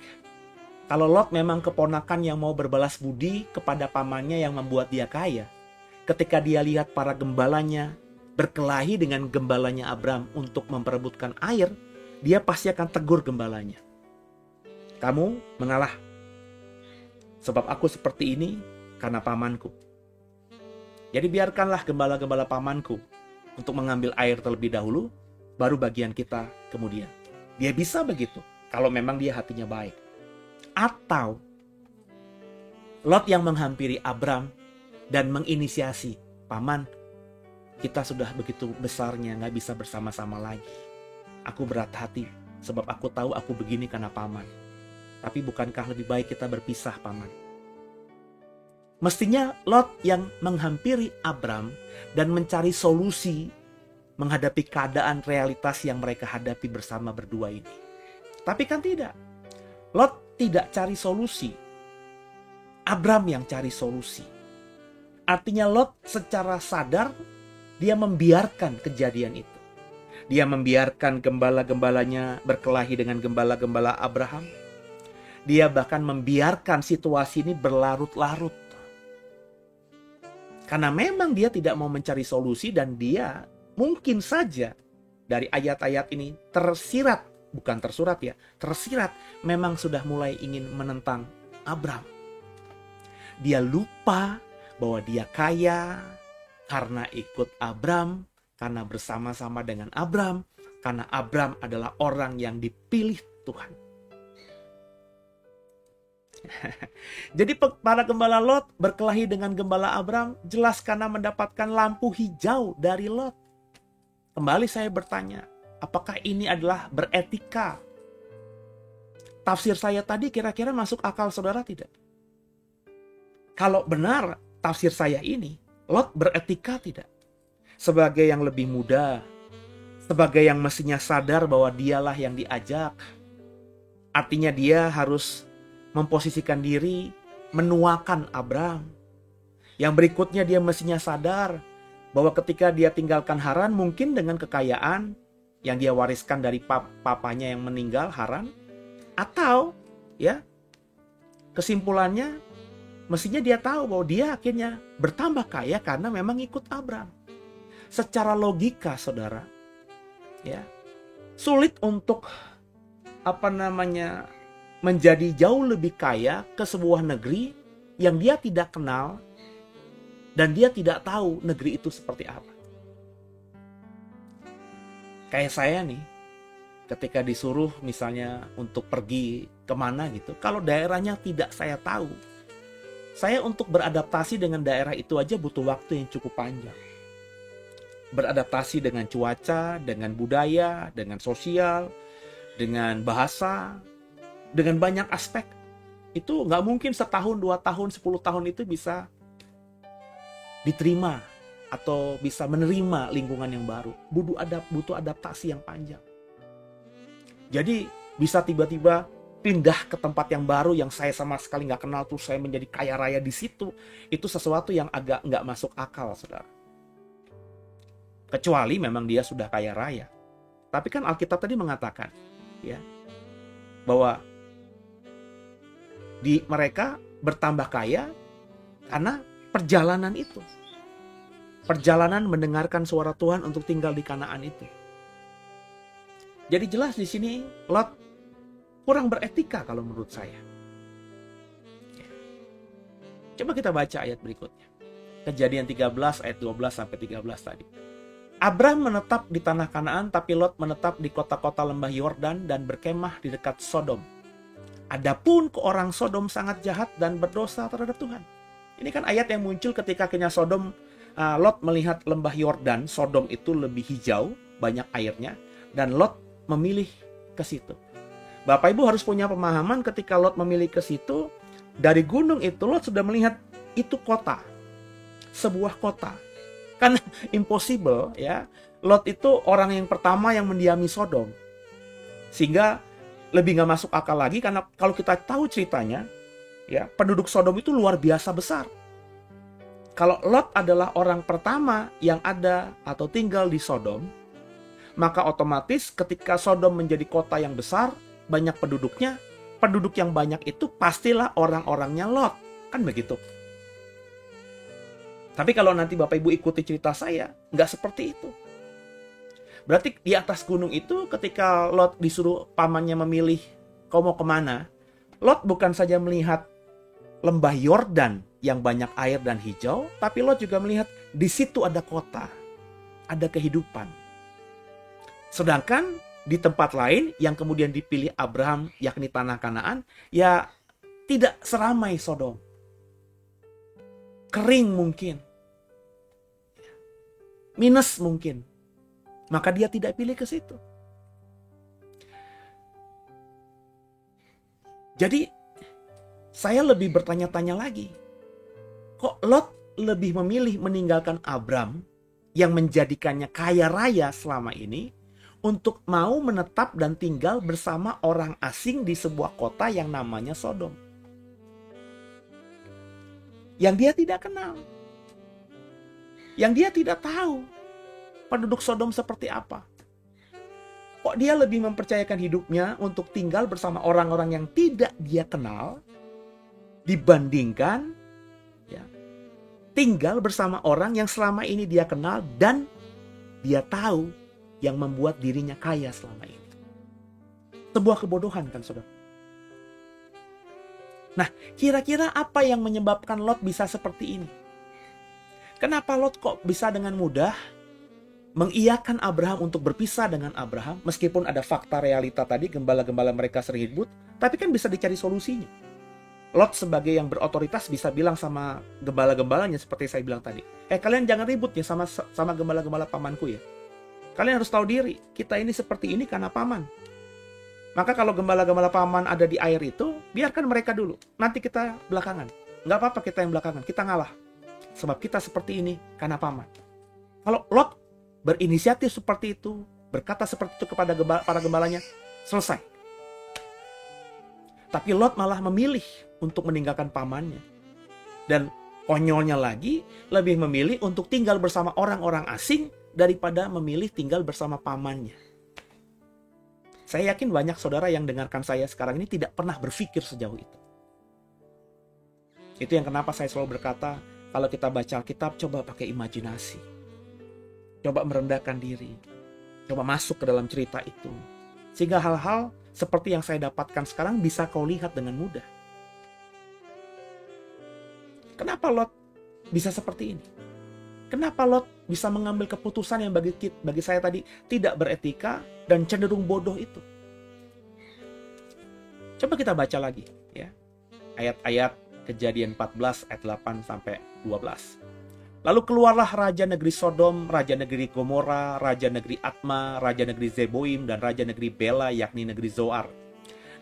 S1: kalau Lot memang keponakan yang mau berbalas budi kepada pamannya yang membuat dia kaya, ketika dia lihat para gembalanya berkelahi dengan gembalanya Abraham untuk memperebutkan air, dia pasti akan tegur gembalanya. Kamu mengalah, sebab aku seperti ini karena pamanku. Jadi biarkanlah gembala-gembala pamanku untuk mengambil air terlebih dahulu, baru bagian kita kemudian. Dia bisa begitu, kalau memang dia hatinya baik. Atau Lot yang menghampiri Abram dan menginisiasi, paman, kita sudah begitu besarnya gak bisa bersama-sama lagi. Aku berat hati, sebab aku tahu aku begini karena paman. Tapi bukankah lebih baik kita berpisah, paman? Mestinya Lot yang menghampiri Abram dan mencari solusi menghadapi keadaan realitas yang mereka hadapi bersama berdua ini. Tapi kan tidak. Lot tidak cari solusi. Abram yang cari solusi. Artinya Lot secara sadar dia membiarkan kejadian itu. Dia membiarkan gembala-gembalanya berkelahi dengan gembala-gembala Abraham. Dia bahkan membiarkan situasi ini berlarut-larut. Karena memang dia tidak mau mencari solusi dan dia mungkin saja dari ayat-ayat ini tersirat, bukan tersurat ya, tersirat memang sudah mulai ingin menentang Abram. Dia lupa bahwa dia kaya karena ikut Abram, karena bersama-sama dengan Abram, karena Abram adalah orang yang dipilih Tuhan. Jadi para gembala Lot berkelahi dengan gembala Abram jelas karena mendapatkan lampu hijau dari Lot. Kembali saya bertanya, apakah ini adalah beretika? Tafsir saya tadi kira-kira masuk akal saudara tidak? Kalau benar tafsir saya ini, Lot beretika tidak? Sebagai yang lebih muda, sebagai yang mestinya sadar bahwa dialah yang diajak. Artinya dia harus memposisikan diri, menuakan Abram. Yang berikutnya dia mestinya sadar bahwa ketika dia tinggalkan Haran, mungkin dengan kekayaan yang dia wariskan dari papanya yang meninggal Haran, atau ya kesimpulannya mestinya dia tahu bahwa dia akhirnya bertambah kaya karena memang ikut Abram. Secara logika saudara, ya sulit untuk menjadi jauh lebih kaya ke sebuah negeri yang dia tidak kenal dan dia tidak tahu negeri itu seperti apa. Kayak saya nih, ketika disuruh misalnya untuk pergi kemana gitu, kalau daerahnya tidak saya tahu, saya untuk beradaptasi dengan daerah itu aja butuh waktu yang cukup panjang. Beradaptasi dengan cuaca, dengan budaya, dengan sosial, dengan bahasa, dengan banyak aspek. Itu nggak mungkin setahun, 2 tahun, 10 tahun itu bisa diterima atau bisa menerima lingkungan yang baru. Butuh adaptasi yang panjang. Jadi bisa tiba-tiba pindah ke tempat yang baru yang saya sama sekali nggak kenal, tuh saya menjadi kaya raya di situ. Itu sesuatu yang agak nggak masuk akal, saudara. Kecuali memang dia sudah kaya raya. Tapi kan Alkitab tadi mengatakan, ya, bahwa mereka bertambah kaya karena perjalanan itu. Perjalanan mendengarkan suara Tuhan untuk tinggal di Kanaan itu. Jadi jelas di sini Lot kurang beretika kalau menurut saya. Coba kita baca ayat berikutnya. Kejadian 13 ayat 12 sampai 13 tadi. Abram menetap di tanah Kanaan, tapi Lot menetap di kota-kota lembah Yordan dan berkemah di dekat Sodom. Adapun ke orang Sodom sangat jahat dan berdosa terhadap Tuhan. Ini kan ayat yang muncul ketika akhirnya Sodom, Lot melihat lembah Yordan, Sodom itu lebih hijau, banyak airnya, dan Lot memilih ke situ. Bapak Ibu harus punya pemahaman ketika Lot memilih ke situ, dari gunung itu Lot sudah melihat itu kota, sebuah kota. Kan impossible, ya. Lot itu orang yang pertama yang mendiami Sodom. Sehingga lebih nggak masuk akal lagi, karena kalau kita tahu ceritanya, ya, penduduk Sodom itu luar biasa besar. Kalau Lot adalah orang pertama yang ada atau tinggal di Sodom, maka otomatis ketika Sodom menjadi kota yang besar, banyak penduduknya, penduduk yang banyak itu pastilah orang-orangnya Lot. Kan begitu. Tapi kalau nanti Bapak Ibu ikuti cerita saya, nggak seperti itu. Berarti di atas gunung itu ketika Lot disuruh pamannya memilih, kau mau kemana? Lot bukan saja melihat lembah Yordan yang banyak air dan hijau, tapi Lot juga melihat di situ ada kota, ada kehidupan. Sedangkan di tempat lain yang kemudian dipilih Abraham, yakni tanah Kanaan, ya tidak seramai Sodom. Kering mungkin. Minus mungkin. Maka dia tidak pilih ke situ. Jadi saya lebih bertanya-tanya lagi. Kok Lot lebih memilih meninggalkan Abram yang menjadikannya kaya raya selama ini untuk mau menetap dan tinggal bersama orang asing di sebuah kota yang namanya Sodom, yang dia tidak kenal, yang dia tidak tahu penduduk Sodom seperti apa. Kok dia lebih mempercayakan hidupnya untuk tinggal bersama orang-orang yang tidak dia kenal dibandingkan, ya, tinggal bersama orang yang selama ini dia kenal dan dia tahu, yang membuat dirinya kaya selama ini. Sebuah kebodohan kan, saudara? Nah, kira-kira apa yang menyebabkan Lot bisa seperti ini? Kenapa Lot kok bisa dengan mudah mengiyakan Abraham untuk berpisah dengan Abraham, meskipun ada fakta realita tadi, gembala-gembala mereka sering ribut, tapi kan bisa dicari solusinya. Lot sebagai yang berotoritas bisa bilang sama gembala-gembalanya seperti saya bilang tadi, kalian jangan ribut ya sama gembala-gembala pamanku ya. Kalian harus tahu diri, kita ini seperti ini karena paman. Maka kalau gembala-gembala paman ada di air itu, biarkan mereka dulu. Nanti kita belakangan. Nggak apa-apa kita yang belakangan, kita ngalah. Sebab kita seperti ini karena paman. Kalau Lot berinisiatif seperti itu, berkata seperti itu kepada para gembalanya, selesai. Tapi Lot malah memilih untuk meninggalkan pamannya. Dan konyolnya lagi, lebih memilih untuk tinggal bersama orang-orang asing daripada memilih tinggal bersama pamannya. Saya yakin banyak saudara yang dengarkan saya sekarang ini tidak pernah berpikir sejauh itu. Itu yang kenapa saya selalu berkata, kalau kita baca Alkitab, coba pakai imajinasi. Coba merendahkan diri. Coba masuk ke dalam cerita itu. Sehingga hal-hal seperti yang saya dapatkan sekarang bisa kau lihat dengan mudah. Kenapa Lot bisa seperti ini? Kenapa Lot bisa mengambil keputusan yang bagi saya tadi tidak beretika dan cenderung bodoh itu? Coba kita baca lagi, ya. Ayat-ayat Kejadian 14 ayat 8 sampai 12. Lalu keluarlah raja negeri Sodom, raja negeri Gomora, raja negeri Atma, raja negeri Zeboim, dan raja negeri Bela, yakni negeri Zoar,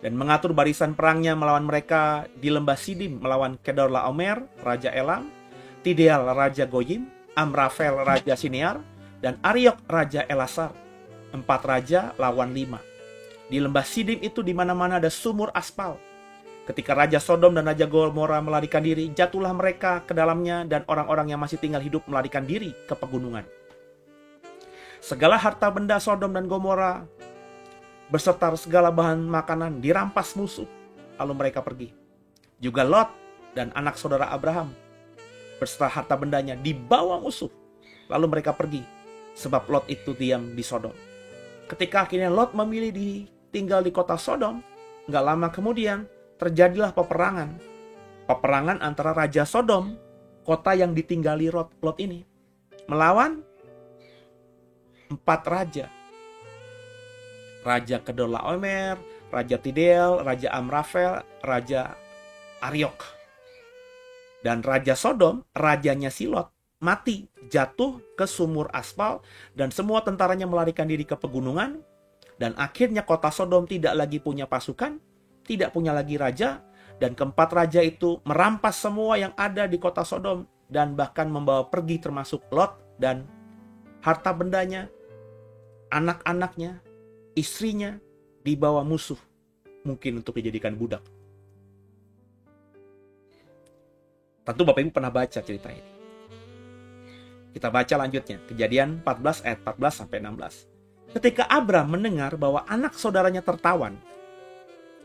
S1: dan mengatur barisan perangnya melawan mereka di lembah Sidim, melawan Kedorlaomer, raja Elam, Tideal, raja Goyim, Amrafel, raja Sinear, dan Ariok, raja Elasar. 4 raja lawan 5. Di lembah Sidim itu di mana-mana ada sumur aspal. Ketika Raja Sodom dan Raja Gomora melarikan diri, jatuhlah mereka ke dalamnya dan orang-orang yang masih tinggal hidup melarikan diri ke pegunungan. Segala harta benda Sodom dan Gomora beserta segala bahan makanan dirampas musuh, lalu mereka pergi. Juga Lot dan anak saudara Abraham beserta harta bendanya dibawa musuh, lalu mereka pergi, sebab Lot itu diam di Sodom. Ketika akhirnya Lot memilih tinggal di kota Sodom, nggak lama kemudian terjadilah peperangan. Peperangan antara Raja Sodom, kota yang ditinggali Lot ini, melawan 4 raja. Raja Kedorlaomer, Raja Tidal, Raja Amrafel, Raja Ariok. Dan Raja Sodom, rajanya si Lot, mati, jatuh ke sumur aspal, dan semua tentaranya melarikan diri ke pegunungan. Dan akhirnya kota Sodom tidak lagi punya pasukan, tidak punya lagi raja, dan keempat raja itu merampas semua yang ada di kota Sodom, dan bahkan membawa pergi termasuk Lot dan harta bendanya, anak-anaknya, istrinya, dibawa musuh, mungkin untuk dijadikan budak. Tentu Bapak Ibu pernah baca cerita ini. Kita baca lanjutnya, Kejadian 14 ayat 14 sampai 16. Ketika Abram mendengar bahwa anak saudaranya tertawan,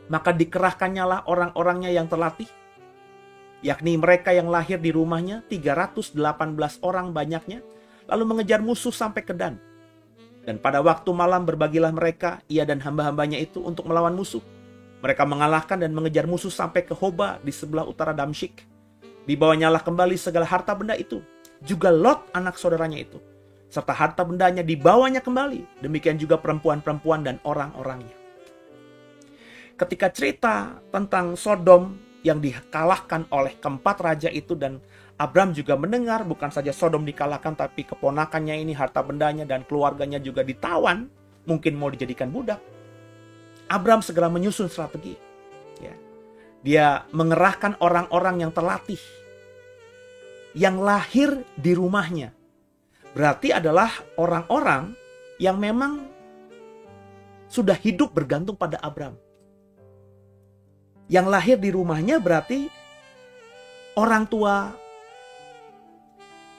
S1: maka dikerahkannyalah orang-orangnya yang terlatih, yakni mereka yang lahir di rumahnya, 318 orang banyaknya, lalu mengejar musuh sampai ke Dan. Dan pada waktu malam berbagilah mereka, ia dan hamba-hambanya itu untuk melawan musuh. Mereka mengalahkan dan mengejar musuh sampai ke Hoba di sebelah utara Damsyik. Dibawanyalah kembali segala harta benda itu, juga Lot anak saudaranya itu, serta harta bendanya dibawanya kembali. Demikian juga perempuan-perempuan dan orang-orangnya. Ketika cerita tentang Sodom yang dikalahkan oleh keempat raja itu, dan Abram juga mendengar bukan saja Sodom dikalahkan, tapi keponakannya ini, harta bendanya dan keluarganya juga ditawan, mungkin mau dijadikan budak. Abram segera menyusun strategi. Dia mengerahkan orang-orang yang terlatih, yang lahir di rumahnya. Berarti adalah orang-orang yang memang sudah hidup bergantung pada Abram. Yang lahir di rumahnya berarti orang tua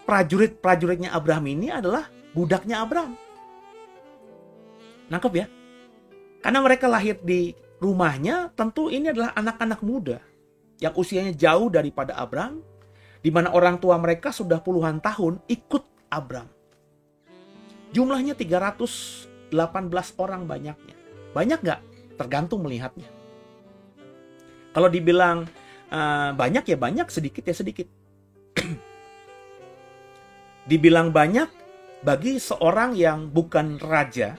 S1: prajurit-prajuritnya Abraham ini adalah budaknya Abram. Nangkep ya? Karena mereka lahir di rumahnya, tentu ini adalah anak-anak muda yang usianya jauh daripada Abram, di mana orang tua mereka sudah puluhan tahun ikut Abram. Jumlahnya 318 orang banyaknya. Banyak nggak? Tergantung melihatnya. Kalau dibilang banyak ya banyak, sedikit ya sedikit. Dibilang banyak bagi seorang yang bukan raja,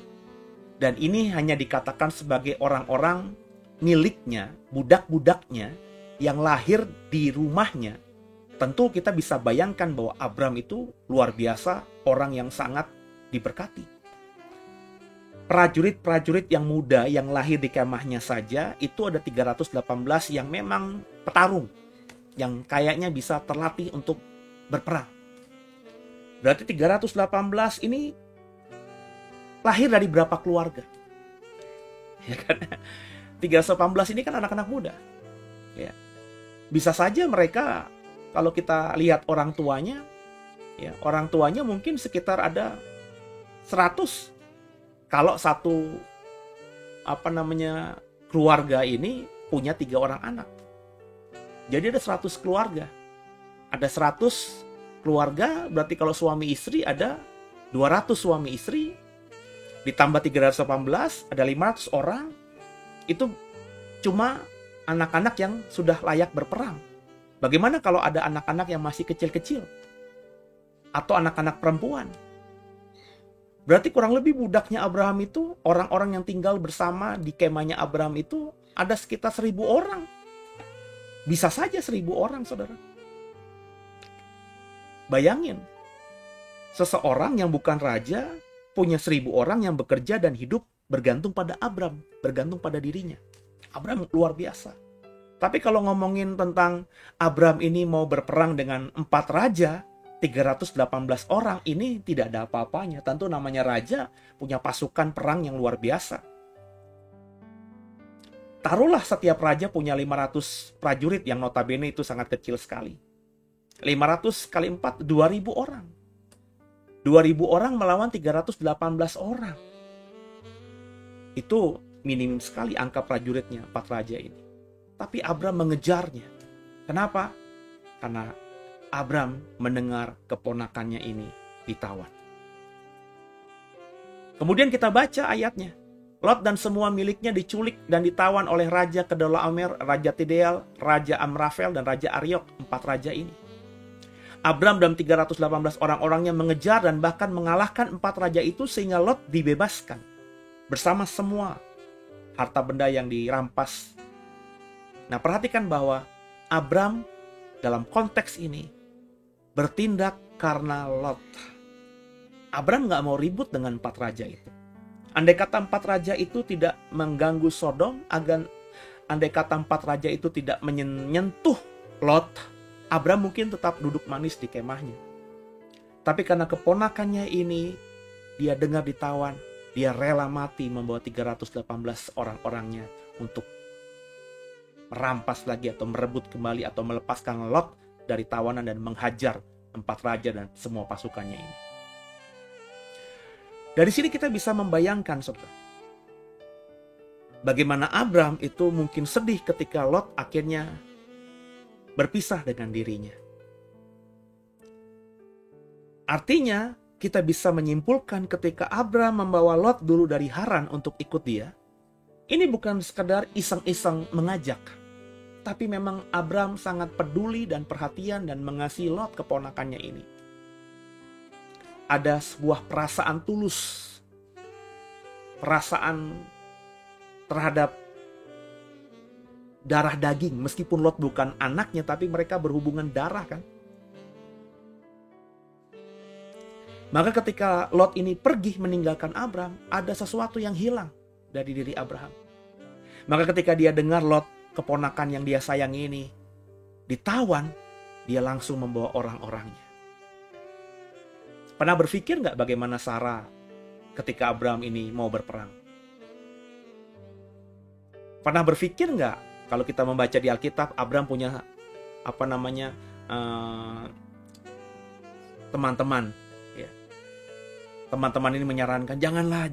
S1: dan ini hanya dikatakan sebagai orang-orang miliknya, budak-budaknya yang lahir di rumahnya. Tentu kita bisa bayangkan bahwa Abram itu luar biasa, orang yang sangat diberkati. Prajurit-prajurit yang muda yang lahir di kemahnya saja itu ada 318 yang memang petarung, yang kayaknya bisa terlatih untuk berperang. Berarti 318 ini lahir dari berapa keluarga? Ya kan? 318 ini kan anak-anak muda. Ya. Bisa saja mereka, kalau kita lihat orang tuanya, ya, orang tuanya mungkin sekitar ada 100. Kalau satu keluarga ini punya 3 orang anak. Jadi ada 100 keluarga. Ada 100 keluarga, berarti kalau suami istri ada 200 suami istri, ditambah 318, ada 500 orang. Itu cuma anak-anak yang sudah layak berperang. Bagaimana kalau ada anak-anak yang masih kecil-kecil? Atau anak-anak perempuan? Berarti kurang lebih budaknya Abraham itu, orang-orang yang tinggal bersama di kemahnya Abraham itu ada sekitar 1000 orang. Bisa saja 1000 orang, saudara. Bayangin, seseorang yang bukan raja punya 1000 orang yang bekerja dan hidup bergantung pada Abram, bergantung pada dirinya. Abram luar biasa. Tapi kalau ngomongin tentang Abram ini mau berperang dengan 4 raja, 318 orang ini tidak ada apa-apanya. Tentu namanya raja punya pasukan perang yang luar biasa. Taruhlah setiap raja punya 500 prajurit yang notabene itu sangat kecil sekali. 500 kali 4, 2000 orang. 2000 orang melawan 318 orang. Itu minim sekali angka prajuritnya, 4 raja ini. Tapi Abram mengejarnya. Kenapa? Karena Abram mendengar keponakannya ini ditawan. Kemudian kita baca ayatnya. Lot dan semua miliknya diculik dan ditawan oleh Raja Kedorlaomer, Raja Tideal, Raja Amrafel, dan Raja Ariok. 4 raja ini. Abram dan 318 orang-orangnya mengejar dan bahkan mengalahkan 4 raja itu sehingga Lot dibebaskan. Bersama semua harta benda yang dirampas. Nah, perhatikan bahwa Abram dalam konteks ini bertindak karena Lot. Abram gak mau ribut dengan 4 raja itu. Andai kata 4 raja itu tidak mengganggu Sodom, andai kata 4 raja itu tidak menyentuh Lot, Abram mungkin tetap duduk manis di kemahnya. Tapi karena keponakannya ini, dia dengar ditawan, dia rela mati membawa 318 orang-orangnya untuk merampas lagi atau merebut kembali atau melepaskan Lot dari tawanan dan menghajar 4 raja dan semua pasukannya ini. Dari sini kita bisa membayangkan, saudara, bagaimana Abram itu mungkin sedih ketika Lot akhirnya berpisah dengan dirinya. Artinya, kita bisa menyimpulkan ketika Abram membawa Lot dulu dari Haran untuk ikut dia, ini bukan sekedar iseng-iseng mengajak, tapi memang Abram sangat peduli dan perhatian dan mengasihi Lot, keponakannya ini. Ada sebuah perasaan tulus, perasaan terhadap darah daging, meskipun Lot bukan anaknya, tapi mereka berhubungan darah kan. Maka ketika Lot ini pergi meninggalkan Abram, ada sesuatu yang hilang dari diri Abraham. Maka ketika dia dengar Lot, keponakan yang dia sayangi ini, ditawan, dia langsung membawa orang-orangnya. Pernah berpikir nggak bagaimana Sarah ketika Abram ini mau berperang? Pernah berpikir nggak kalau kita membaca di Alkitab, Abram punya teman-teman, ya. Teman-teman ini menyarankan, janganlah,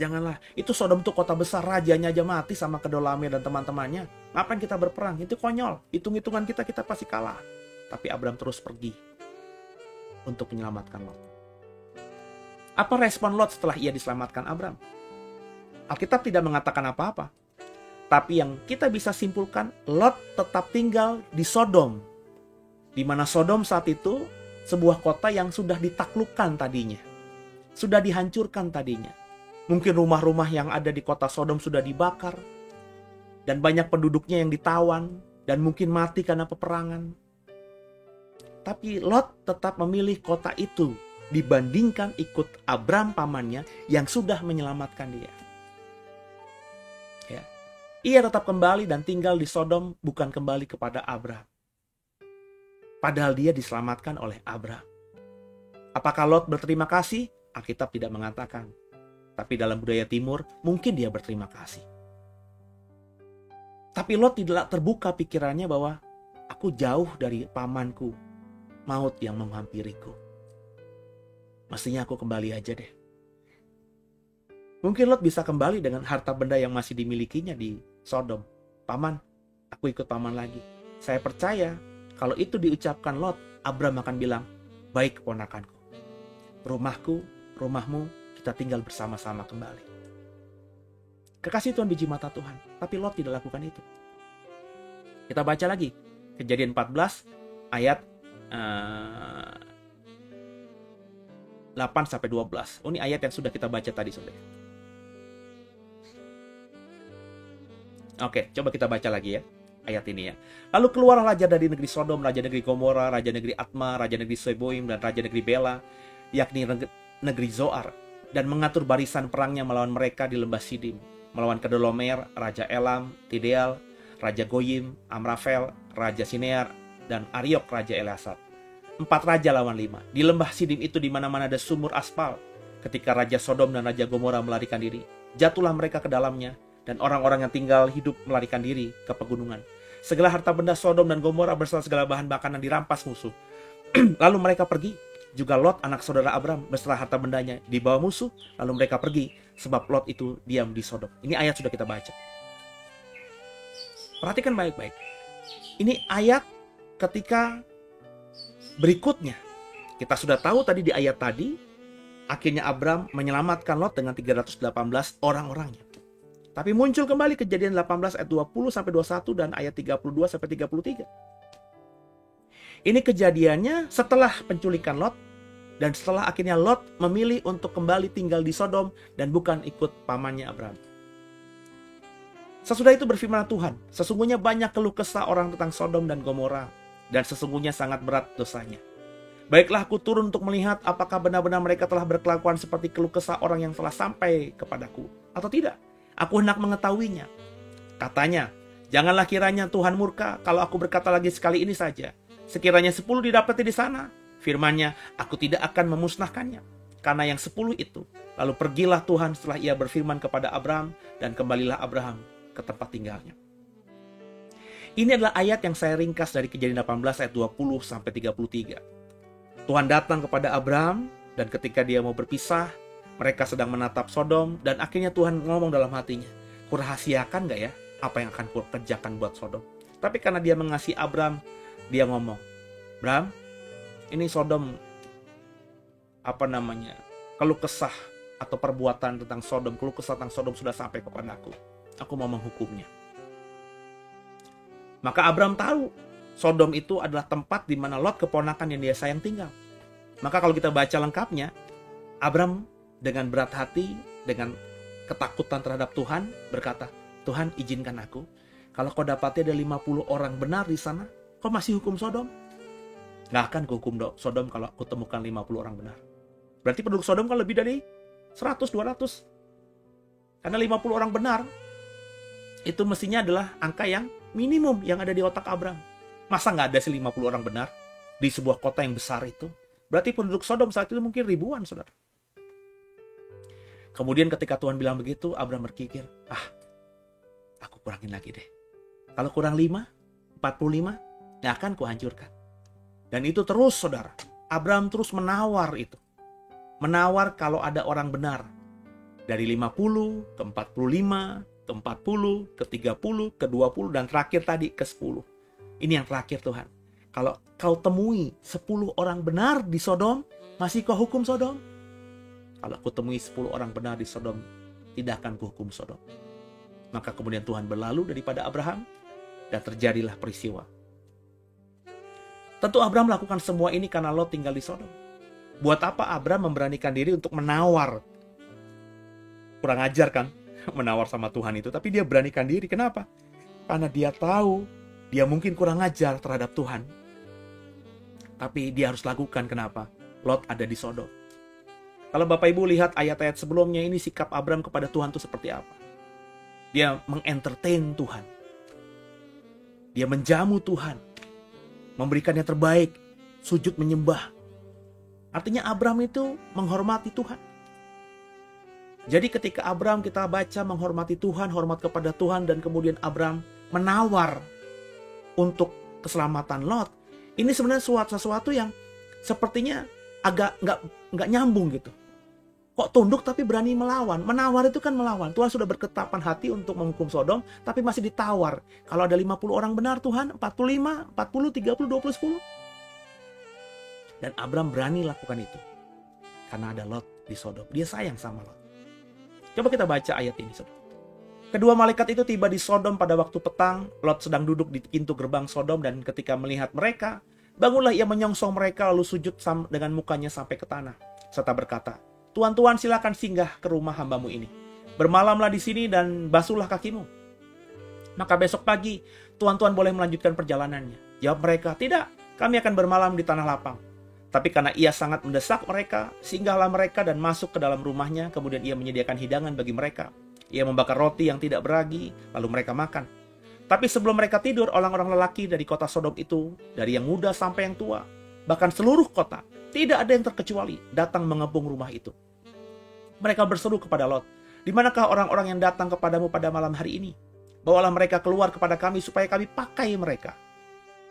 S1: itu Sodom tuh kota besar, rajanya aja mati sama Kedorlaomer dan teman-temannya. Ngapain kita berperang? Itu konyol, hitung-hitungan kita pasti kalah. Tapi Abram terus pergi untuk menyelamatkan Lot. Apa respon Lot setelah ia diselamatkan Abram? Alkitab tidak mengatakan apa-apa. Tapi yang kita bisa simpulkan, Lot tetap tinggal di Sodom. Di mana Sodom saat itu sebuah kota yang sudah ditaklukkan tadinya. Sudah dihancurkan tadinya. Mungkin rumah-rumah yang ada di kota Sodom sudah dibakar. Dan banyak penduduknya yang ditawan. Dan mungkin mati karena peperangan. Tapi Lot tetap memilih kota itu dibandingkan ikut Abram pamannya yang sudah menyelamatkan dia. Ya. Ia tetap kembali dan tinggal di Sodom, bukan kembali kepada Abram. Padahal dia diselamatkan oleh Abram. Apakah Lot berterima kasih? Alkitab tidak mengatakan. Tapi dalam budaya timur, mungkin dia berterima kasih. Tapi Lot tidak terbuka pikirannya bahwa aku jauh dari pamanku, maut yang menghampiriku. Mestinya aku kembali aja deh. Mungkin Lot bisa kembali dengan harta benda yang masih dimilikinya di Sodom. Paman, aku ikut paman lagi. Saya percaya kalau itu diucapkan Lot, Abram akan bilang, baik keponakanku. Rumahku, rumahmu, kita tinggal bersama-sama kembali. Kekasih Tuhan, biji mata Tuhan. Tapi Lot tidak lakukan itu. Kita baca lagi. Kejadian 14 ayat 8-12. Ini ayat yang sudah kita baca tadi, saudara. Oke, coba kita baca lagi ya ayat ini ya. Lalu keluarlah raja dari negeri Sodom, raja negeri Gomora, raja negeri Atma, raja negeri Seboim, dan raja negeri Bela, yakni negeri Zoar, dan mengatur barisan perangnya melawan mereka di lembah Sidim, melawan Kedorlaomer, raja Elam, Tideal, raja Goyim, Amrafel, raja Sinear, dan Ariok, raja Elasar. 4 raja lawan 5. Di lembah Sidim itu di mana-mana ada sumur aspal. Ketika raja Sodom dan raja Gomora melarikan diri, jatuhlah mereka ke dalamnya, dan orang-orang yang tinggal hidup melarikan diri ke pegunungan. Segala harta benda Sodom dan Gomora beserta segala bahan makanan dirampas musuh. Lalu mereka pergi. Juga Lot anak saudara Abram beserta harta bendanya dibawa musuh. Lalu mereka pergi sebab Lot itu diam di Sodom. Ini ayat sudah kita baca. Perhatikan baik-baik. Ini ayat ketika berikutnya. Kita sudah tahu tadi di ayat tadi, akhirnya Abram menyelamatkan Lot dengan 318 orang-orangnya. Tapi muncul kembali kejadian 18 ayat 20 sampai 21 dan ayat 32 sampai 33. Ini kejadiannya setelah penculikan Lot dan setelah akhirnya Lot memilih untuk kembali tinggal di Sodom dan bukan ikut pamannya Abram. Sesudah itu berfirman Tuhan, sesungguhnya banyak keluh kesah orang tentang Sodom dan Gomora dan sesungguhnya sangat berat dosanya. Baiklah aku turun untuk melihat apakah benar-benar mereka telah berkelakuan seperti keluh kesah orang yang telah sampai kepadaku atau tidak. Aku hendak mengetahuinya. Katanya, janganlah kiranya Tuhan murka kalau aku berkata lagi sekali ini saja. Sekiranya 10 didapati di sana, firman-Nya, aku tidak akan memusnahkannya. Karena yang 10 itu. Lalu pergilah Tuhan setelah ia berfirman kepada Abram dan kembalilah Abraham ke tempat tinggalnya. Ini adalah ayat yang saya ringkas dari Kejadian 18 ayat 20 sampai 33. Tuhan datang kepada Abram dan ketika dia mau berpisah, mereka sedang menatap Sodom dan akhirnya Tuhan ngomong dalam hatinya, kurahasiakan gak ya apa yang akan kerjakan buat Sodom? Tapi karena dia mengasihi Abram, dia ngomong, Abram, ini Sodom keluh kesah atau perbuatan tentang Sodom, keluh kesah tentang Sodom sudah sampai kepada aku. Aku mau menghukumnya. Maka Abram tahu Sodom itu adalah tempat di mana Lot keponakan yang dia sayang tinggal. Maka kalau kita baca lengkapnya, Abram dengan berat hati, dengan ketakutan terhadap Tuhan, berkata, Tuhan izinkan aku, kalau kau dapati ada 50 orang benar di sana, kau masih hukum Sodom? Nggak akan kuhukum Sodom kalau aku temukan 50 orang benar. Berarti penduduk Sodom kan lebih dari 100, 200. Karena 50 orang benar, itu mestinya adalah angka yang minimum yang ada di otak Abram. Masa nggak ada sih 50 orang benar di sebuah kota yang besar itu? Berarti penduduk Sodom saat itu mungkin ribuan, saudara. Kemudian ketika Tuhan bilang begitu, Abram berpikir, aku kurangin lagi deh. Kalau kurang 45, ya akan kuhancurkan. Dan itu terus, saudara. Abram terus menawar itu. Menawar kalau ada orang benar. Dari 50 ke 45, ke 40, ke 30, ke 20, dan terakhir tadi ke 10. Ini yang terakhir Tuhan. Kalau kau temui 10 orang benar di Sodom, masih kau hukum Sodom? Kalau aku temui 10 orang benar di Sodom, tidak akan kuhukum Sodom. Maka kemudian Tuhan berlalu daripada Abraham, dan terjadilah peristiwa. Tentu Abraham melakukan semua ini karena Lot tinggal di Sodom. Buat apa Abraham memberanikan diri untuk menawar? Kurang ajar kan? Menawar sama Tuhan itu. Tapi dia beranikan diri. Kenapa? Karena dia tahu dia mungkin kurang ajar terhadap Tuhan. Tapi dia harus lakukan. Kenapa? Lot ada di Sodom. Kalau Bapak Ibu lihat ayat-ayat sebelumnya, ini sikap Abraham kepada Tuhan itu seperti apa? Dia mengentertain Tuhan. Dia menjamu Tuhan. Memberikan yang terbaik. Sujud menyembah. Artinya Abraham itu menghormati Tuhan. Jadi ketika Abraham kita baca menghormati Tuhan, hormat kepada Tuhan, dan kemudian Abraham menawar untuk keselamatan Lot. Ini sebenarnya sesuatu yang sepertinya agak nggak nyambung gitu. Kok tunduk tapi berani melawan? Menawar itu kan melawan. Tuhan sudah berketapan hati untuk menghukum Sodom, tapi masih ditawar. Kalau ada 50 orang benar Tuhan, 45, 40, 30, 20, 10. Dan Abraham berani lakukan itu. Karena ada Lot di Sodom. Dia sayang sama Lot. Coba kita baca ayat ini, saudara. Kedua malaikat itu tiba di Sodom pada waktu petang. Lot sedang duduk di pintu gerbang Sodom, dan ketika melihat mereka, bangunlah ia menyongsong mereka lalu sujud dengan mukanya sampai ke tanah. Serta berkata, Tuan-tuan silakan singgah ke rumah hambamu ini. Bermalamlah di sini dan basuhlah kakimu. Maka besok pagi, tuan-tuan boleh melanjutkan perjalanannya. Jawab mereka, tidak, kami akan bermalam di tanah lapang. Tapi karena ia sangat mendesak mereka, singgahlah mereka dan masuk ke dalam rumahnya. Kemudian ia menyediakan hidangan bagi mereka. Ia membakar roti yang tidak beragi, lalu mereka makan. Tapi sebelum mereka tidur, orang-orang lelaki dari kota Sodom itu, dari yang muda sampai yang tua, bahkan seluruh kota, tidak ada yang terkecuali, datang mengepung rumah itu. Mereka berseru kepada Lot, Di manakah orang-orang yang datang kepadamu pada malam hari ini? Bawalah mereka keluar kepada kami supaya kami pakai mereka.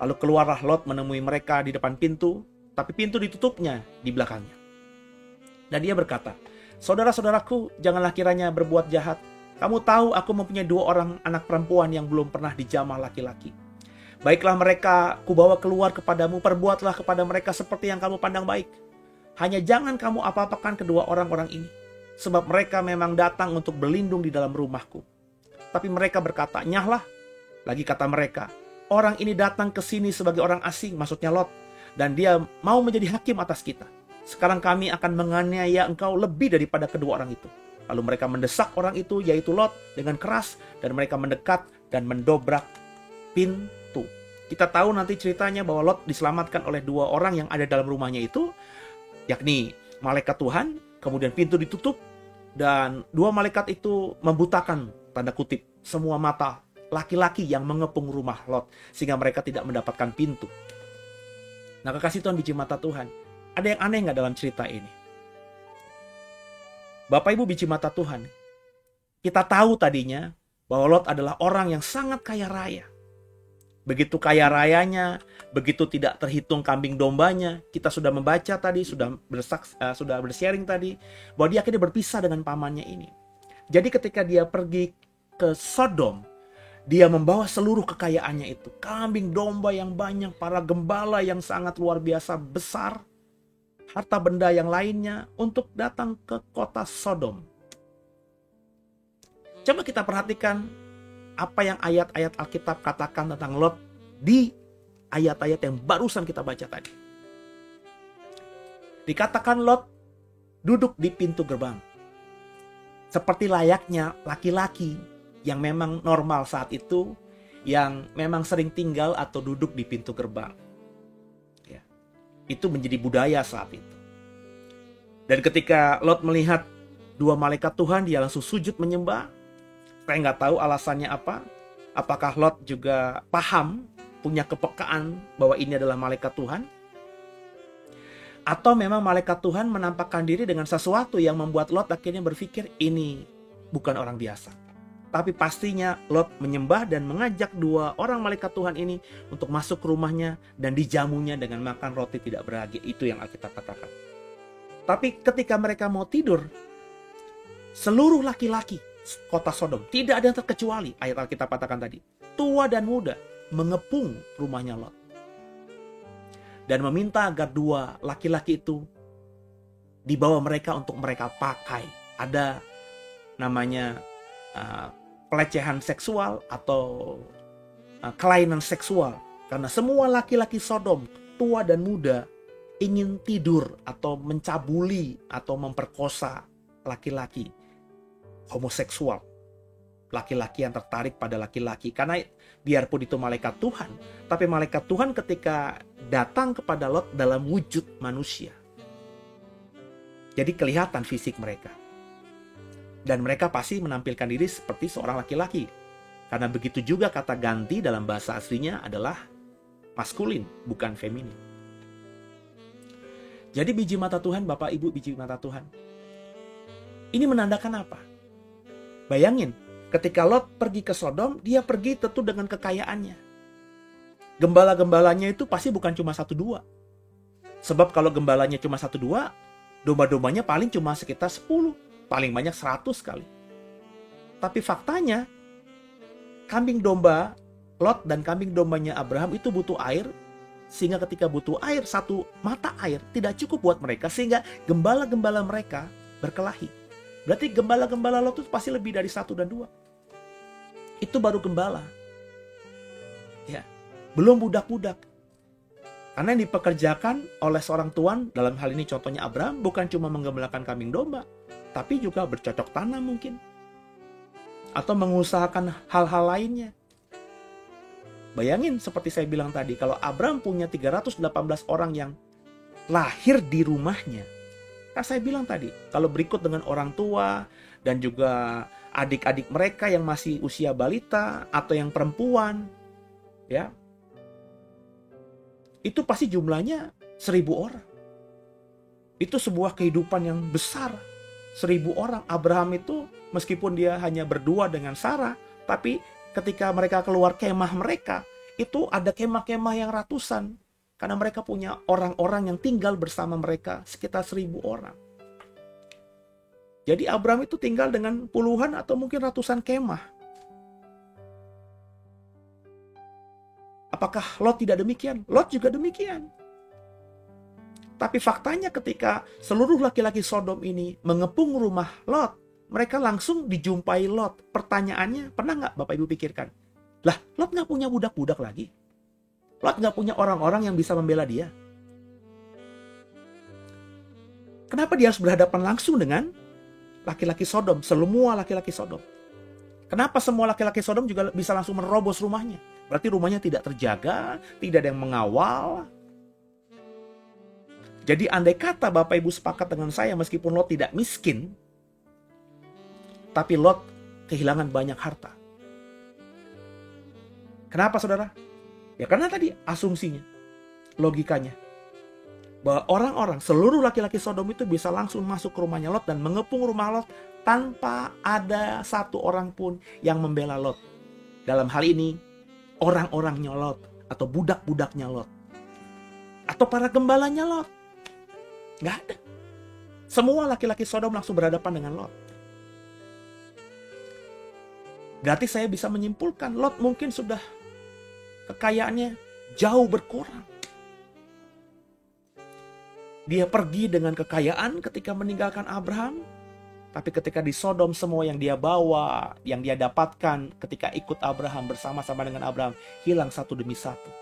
S1: Lalu keluarlah Lot menemui mereka di depan pintu, tapi pintu ditutupnya di belakangnya. Dan dia berkata, saudara-saudaraku, janganlah kiranya berbuat jahat. Kamu tahu aku mempunyai 2 orang anak perempuan yang belum pernah dijamah laki-laki. Baiklah mereka, kubawa keluar kepadamu, perbuatlah kepada mereka seperti yang kamu pandang baik. Hanya jangan kamu apa-apakan kedua orang-orang ini. Sebab mereka memang datang untuk berlindung di dalam rumahku. Tapi mereka berkata, nyahlah. Lagi kata mereka, orang ini datang ke sini sebagai orang asing, maksudnya Lot. Dan dia mau menjadi hakim atas kita. Sekarang kami akan menganiaya engkau lebih daripada kedua orang itu. Lalu mereka mendesak orang itu, yaitu Lot, dengan keras. Dan mereka mendekat dan mendobrak pintu. Kita tahu nanti ceritanya bahwa Lot diselamatkan oleh 2 orang yang ada dalam rumahnya itu. Yakni malaikat Tuhan. Kemudian pintu ditutup dan 2 malaikat itu membutakan, tanda kutip, semua mata laki-laki yang mengepung rumah Lot sehingga mereka tidak mendapatkan pintu. Nah, kekasih Tuhan, biji mata Tuhan, ada yang aneh nggak dalam cerita ini? Bapak Ibu biji mata Tuhan, kita tahu tadinya bahwa Lot adalah orang yang sangat kaya raya. Begitu kaya rayanya, begitu tidak terhitung kambing dombanya. Kita sudah membaca tadi, sudah bersharing tadi, bahwa dia akhirnya berpisah dengan pamannya ini. Jadi ketika dia pergi ke Sodom, dia membawa seluruh kekayaannya itu. Kambing domba yang banyak, para gembala yang sangat luar biasa besar, harta benda yang lainnya untuk datang ke kota Sodom. Coba kita perhatikan apa yang ayat-ayat Alkitab katakan tentang Lot di ayat-ayat yang barusan kita baca tadi. Dikatakan Lot duduk di pintu gerbang. Seperti layaknya laki-laki yang memang normal saat itu, yang memang sering tinggal atau duduk di pintu gerbang. Ya. Itu menjadi budaya saat itu. Dan ketika Lot melihat 2 malaikat Tuhan, dia langsung sujud menyembah. Saya nggak tahu alasannya apa. Apakah Lot juga paham, punya kepekaan bahwa ini adalah malaikat Tuhan? Atau memang malaikat Tuhan menampakkan diri dengan sesuatu yang membuat Lot akhirnya berpikir ini bukan orang biasa. Tapi pastinya Lot menyembah dan mengajak 2 orang malaikat Tuhan ini untuk masuk ke rumahnya dan dijamunya dengan makan roti tidak beragi. Itu yang Alkitab katakan. Tapi ketika mereka mau tidur, seluruh laki-laki kota Sodom, tidak ada yang terkecuali, ayat Alkitab katakan tadi, tua dan muda, mengepung rumahnya Lot. Dan meminta agar 2 laki-laki itu dibawa mereka untuk mereka pakai. Ada namanya pelecehan seksual atau kelainan seksual. Karena semua laki-laki Sodom, tua dan muda, ingin tidur atau mencabuli atau memperkosa laki-laki homoseksual. Laki-laki yang tertarik pada laki-laki. Karena biarpun itu malaikat Tuhan, tapi malaikat Tuhan ketika datang kepada Lot dalam wujud manusia. Jadi kelihatan fisik mereka. Dan mereka pasti menampilkan diri seperti seorang laki-laki. Karena begitu juga kata ganti dalam bahasa aslinya adalah maskulin, bukan feminin. Jadi biji mata Tuhan, Bapak Ibu biji mata Tuhan, ini menandakan apa? Bayangin, ketika Lot pergi ke Sodom, dia pergi tentu dengan kekayaannya. Gembala-gembalanya itu pasti bukan cuma 1-2. Sebab kalau gembalanya cuma 1-2, domba-dombanya paling cuma sekitar 10, paling banyak 100 kali. Tapi faktanya, kambing domba Lot dan kambing dombanya Abraham itu butuh air, sehingga ketika butuh air, 1 mata air tidak cukup buat mereka, sehingga gembala-gembala mereka berkelahi. Berarti gembala-gembala Lot itu pasti lebih dari 1 dan 2. Itu baru gembala. Ya, belum budak-budak. Karena yang dipekerjakan oleh seorang tuan, dalam hal ini contohnya Abraham, bukan cuma menggembalakan kambing domba, tapi juga bercocok tanam mungkin. Atau mengusahakan hal-hal lainnya. Bayangin seperti saya bilang tadi, kalau Abraham punya 318 orang yang lahir di rumahnya. Kan saya bilang tadi, kalau berikut dengan orang tua dan juga adik-adik mereka yang masih usia balita atau yang perempuan, ya, itu pasti jumlahnya 1000 orang. Itu sebuah kehidupan yang besar, 1000 orang. Abraham itu meskipun dia hanya berdua dengan Sarah, tapi ketika mereka keluar kemah mereka, itu ada kemah-kemah yang ratusan. Karena mereka punya orang-orang yang tinggal bersama mereka sekitar 1000 orang. Jadi Abraham itu tinggal dengan puluhan atau mungkin ratusan kemah. Apakah Lot tidak demikian? Lot juga demikian. Tapi faktanya ketika seluruh laki-laki Sodom ini mengepung rumah Lot, mereka langsung dijumpai Lot. Pertanyaannya, pernah nggak Bapak Ibu pikirkan? Lah, Lot nggak punya budak-budak lagi? Lot nggak punya orang-orang yang bisa membela dia? Kenapa dia harus berhadapan langsung dengan laki-laki Sodom? Semua laki-laki Sodom. Kenapa semua laki-laki Sodom juga bisa langsung menerobos rumahnya? Berarti rumahnya tidak terjaga, tidak ada yang mengawal. Jadi andai kata Bapak Ibu sepakat dengan saya, meskipun Lot tidak miskin, tapi Lot kehilangan banyak harta. Kenapa saudara? Ya karena tadi asumsinya, logikanya, bahwa orang-orang, seluruh laki-laki Sodom itu bisa langsung masuk ke rumahnya Lot dan mengepung rumah Lot tanpa ada satu orang pun yang membela Lot. Dalam hal ini, orang-orangnya Lot atau budak-budaknya Lot atau para gembalanya Lot. Nggak ada. Semua laki-laki Sodom langsung berhadapan dengan Lot. Berarti saya bisa menyimpulkan Lot mungkin sudah kekayaannya jauh berkurang. Dia pergi dengan kekayaan ketika meninggalkan Abraham. Tapi ketika di Sodom semua yang dia bawa, yang dia dapatkan ketika ikut Abraham bersama-sama dengan Abraham, hilang satu demi satu.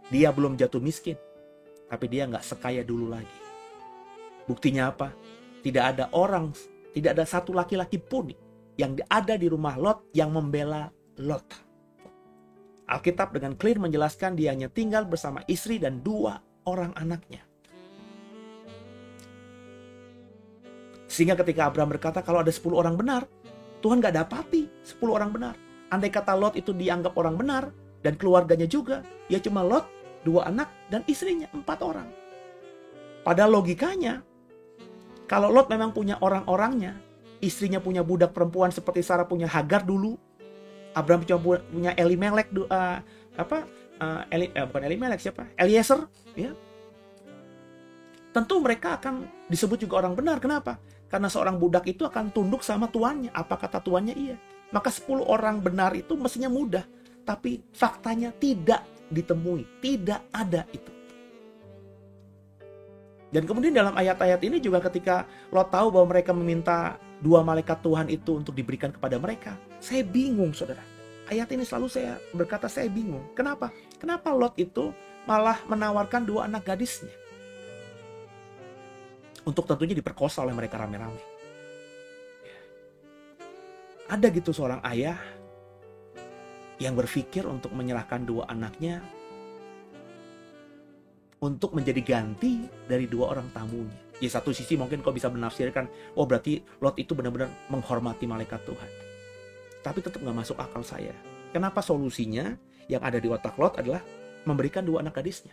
S1: Dia belum jatuh miskin, tapi dia nggak sekaya dulu lagi. Buktinya apa? Tidak ada satu laki-laki pun yang ada di rumah Lot yang membela Lot. Alkitab dengan clear menjelaskan dia hanya tinggal bersama istri dan 2 orang anaknya. Sehingga ketika Abraham berkata kalau ada 10 orang benar, Tuhan gak dapati 10 orang benar. Andai kata Lot itu dianggap orang benar dan keluarganya juga, ya cuma Lot, 2 anak dan istrinya 4 orang. Pada logikanya, kalau Lot memang punya orang-orangnya, istrinya punya budak perempuan seperti Sarah punya Hagar dulu, Abraham punya Elimelek, bukan Elimelek siapa? Eliezer, ya. Tentu mereka akan disebut juga orang benar. Kenapa? Karena seorang budak itu akan tunduk sama tuannya. Apa kata tuannya? Iya. Maka 10 orang benar itu mestinya mudah. Tapi faktanya tidak ditemui. Tidak ada itu. Dan kemudian dalam ayat-ayat ini juga ketika Lot tahu bahwa mereka meminta 2 malaikat Tuhan itu untuk diberikan kepada mereka. Saya bingung saudara. Ayat ini selalu saya berkata saya bingung. Kenapa? Kenapa Lot itu malah menawarkan 2 anak gadisnya? Untuk tentunya diperkosa oleh mereka rame-rame. Ada gitu seorang ayah yang berpikir untuk menyerahkan 2 anaknya untuk menjadi ganti dari 2 orang tamunya. Di satu sisi mungkin kau bisa menafsirkan, oh berarti Lot itu benar-benar menghormati malaikat Tuhan. Tapi tetap gak masuk akal saya. Kenapa solusinya yang ada di otak Lot adalah memberikan 2 anak gadisnya?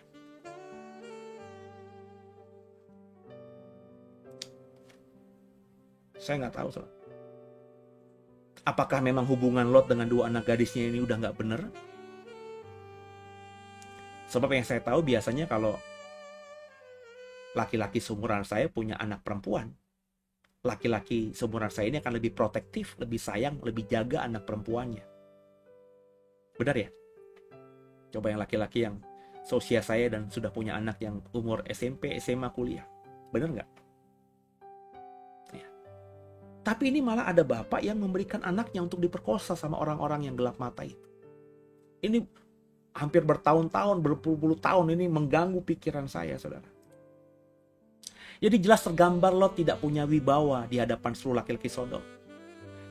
S1: Saya nggak tahu soal. Apakah memang hubungan Lot dengan 2 anak gadisnya ini udah nggak bener? Sebab yang saya tahu biasanya kalau laki-laki seumuran saya punya anak perempuan, laki-laki seumuran saya ini akan lebih protektif, lebih sayang, lebih jaga anak perempuannya. Benar ya? Coba yang laki-laki yang seusia saya dan sudah punya anak yang umur SMP, SMA, kuliah. Benar nggak? Tapi ini malah ada bapak yang memberikan anaknya untuk diperkosa sama orang-orang yang gelap mata itu. Ini hampir bertahun-tahun, berpuluh-puluh tahun ini mengganggu pikiran saya, saudara. Jadi jelas tergambar Lot tidak punya wibawa di hadapan seluruh laki-laki Sodom.